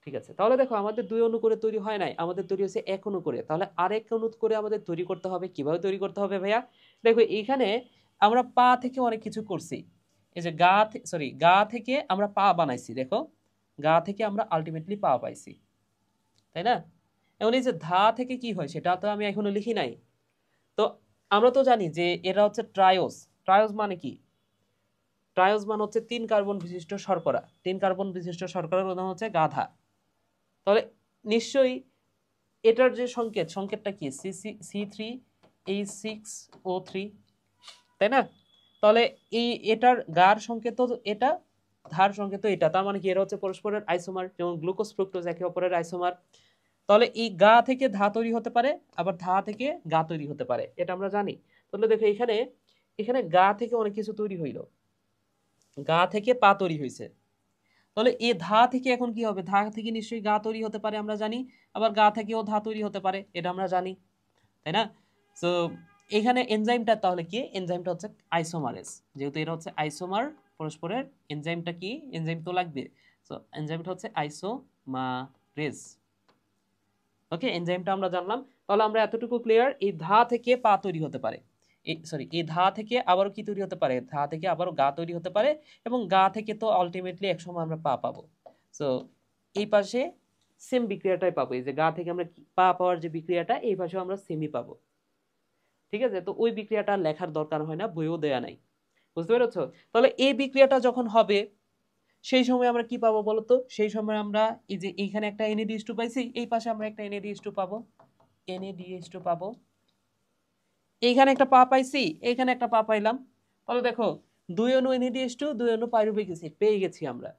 ঠিক আছে, তাহলে দেখো আমাদের 2 অণু করে তৈরি হয় নাই, আমাদের তৈরি হয়েছে 1 অণু করে, তাহলে আরেক অণু করে আমাদের তৈরি করতে হবে। কিভাবে তৈরি করতে হবে ভাইয়া, দেখো এইখানে আমরা পা থেকে অনেক কিছু করছি, এই যে গা থেকে আমরা পা বানাইছি, দেখো গা থেকে আমরা আলটিমেটলি পা পাইছি, তাই না? এবং এই যে ধা থেকে কি হয় সেটা তো আমি এখনো লিখি নাই। তো আমরা তো জানি যে এরা হচ্ছে ট্রায়োস, ট্রায়োস মানে কি, ট্রায়োস মানে হচ্ছে 3 কার্বন বিশিষ্ট শর্করা, 3 কার্বন বিশিষ্ট শর্করার উদাহরণ হচ্ছে গাধা। তাহলে নিশ্চয়ই এটার যে সংকেতটা কি, C3H6O3, তাই না? তাহলে এটার গার সংকেত এটা, ধার সংকেত এটা, তার মানে কি এরা হচ্ছে পরস্পরের আইসোমার, যেমন গ্লুকোজ ফ্রুক্টোজ একে অপরের আইসোমার। তাহলে এই গা থেকে ধা তৈরি হতে পারে, আবার ধা থেকে গা তৈরি হতে পারে, এটা আমরা জানি। তাহলে দেখো এখানে, এখানে গা থেকে অনেক কিছু তৈরি হইল, গা থেকে পা তৈরি হয়েছে, তাহলে এই ধা থেকে এখন কি হবে, ধা থেকে নিশ্চয়ই গা তৈরি হতে পারে আমরা জানি, আবার গা থেকেও ধা তৈরি হতে পারে, এটা আমরা জানি, তাই না? সো এখানে এনজাইমটা তাহলে কি, এনজাইমটা হচ্ছে আইসোমারেজ, যেহেতু এটা হচ্ছে আইসোমার পরস্পরের, এনজাইমটা কি, এনজাইম তো লাগবে, সো এনজাইমটা হচ্ছে আইসোমারেজ। ওকে, এনজাইমটা আমরা জানলাম, তাহলে আমরা এতটুকু ক্লিয়ার, এই ধা থেকে পা তৈরি হতে পারে, এই ধা থেকে আবারও কি তৈরি হতে পারে, ধা থেকে আবারও গা তৈরি হতে পারে, এবং গা থেকে তো আলটিমেটলি একসময় আমরা পা পাবো। সো এই পাশে সেম বিক্রিয়াটাই পাবো, এই যে গা থেকে আমরা পা পাওয়ার যে বিক্রিয়াটা, এই পাশেও আমরা সেমই পাবো। ঠিক আছে, তো ওই বিক্রিয়াটা লেখার দরকার হয় না, বইও দেয়া নাই। বুঝতে পেরেছো? তাহলে এই বিক্রিয়াটা যখন হবে সেই সময় আমরা কি পাবো বলতো, সেই সময় আমরা এই যে এইখানে একটা NADH2 পাইছি, এই পাশে আমরা একটা NADH2 পাবো, NADH2 পাবো, এইখানে একটা পা পাইছি, এইখানে একটা পা পাইলাম, তাহলে দেখো 2 অণু NADH2, 2 অণু পাইরুভিক অ্যাসিড পেয়ে গেছি আমরা।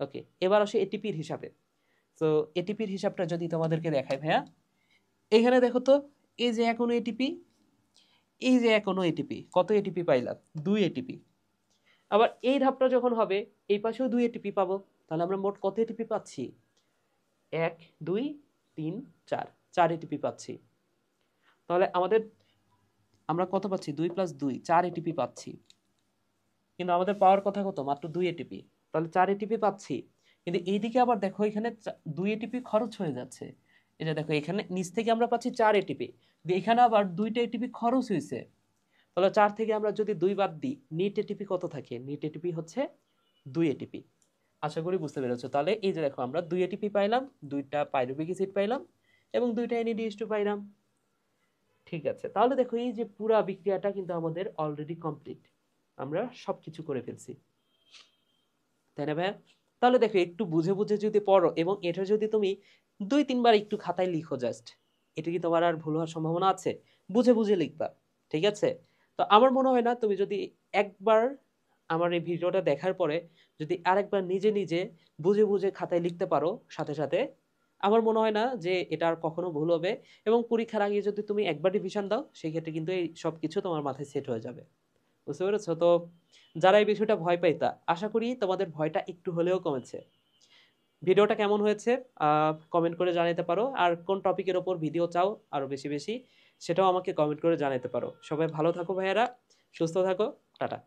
ওকে, এবার আসে এটিপির হিসাবে। তো এটিপির হিসাবটা যদি তোমাদেরকে দেখাই ভাইয়া, এখানে দেখো তো, এই যে এক অণু এটিপি, এই যে এক অণু এটিপি, কত এটিপি পাইলাম, 2 এটিপি। আবার এই ধাপটা যখন হবে এই পাশেও 2 এটিপি পাবো, তাহলে আমরা মোট কত এটিপি পাচ্ছি, 1 2 3 4, 4 এটিপি পাচ্ছি। তাহলে আমাদের আমরা কত পাচ্ছি, 2 + 2 4 এটিপি পাচ্ছি, কিন্তু আমাদের পাওয়ার কথা কত, মাত্র 2 এটিপি, তাহলে 4 এটিপি পাচ্ছি। কিন্তু এইদিকে আবার দেখো এখানে 2 এটিপি খরচ হয়ে যাচ্ছে, এই যে দেখো এখানে নিচ থেকে আমরা পাচ্ছি 4 এটিপি, এখানে আবার 2টা এটিপি খরচ হয়েছে, তাহলে 4 থেকে আমরা যদি 2 বাদ দিই, নিট এটিপি কত থাকে, নিট এটিপি হচ্ছে 2 এটিপি। আশা করি বুঝতে পেরেছো। তাহলে এই যে দেখো আমরা 2 এটিপি পাইলাম, 2টা পাইরুভিক অ্যাসিড পাইলাম, এবং 2টা NADH2 পাইলাম। ঠিক আছে, তাহলে দেখো এই যে পুরা বিক্রিয়াটা কিন্তু আমাদের অলরেডি কমপ্লিট, আমরা সবকিছু করে ফেলছি, তাই না ভাইয়া? তাহলে দেখো একটু বুঝে বুঝে যদি পড়ো, এবং এটা যদি তুমি 2-3 বার একটু খাতায় লিখো জাস্ট, এটা কি তোমার আর ভুল হওয়ার সম্ভাবনা আছে? বুঝে বুঝে লিখবা, ঠিক আছে? তো আমার মনে হয় না, তুমি যদি একবার আমার এই ভিডিওটা দেখার পরে যদি আরেকবার নিজে নিজে বুঝে বুঝে খাতায় লিখতে পারো সাথে সাথে, আমার মনে হয় না যে এটা আর কখনো ভুল হবে এবং পরীক্ষার আগে যদি তুমি একবার রিভিশন দাও সেক্ষেত্রে কিন্তু এই সব কিছু তোমার মাথায় সেট হয়ে যাবে। বুঝতে পেরেছো? তো যারা এই বিষয়টা ভয় পাইতা, আশা করি তোমাদের ভয়টা একটু হলেও কমেছে। ভিডিওটা কেমন হয়েছে কমেন্ট করে জানাতে পারো। আর কোন টপিকের ওপর ভিডিও চাও আরো বেশি বেশি, সেটাও আমাকে কমেন্ট করে জানাতে পারো। সবাই ভালো থাকো ভাইয়েরা, সুস্থ থাকো, টাটা।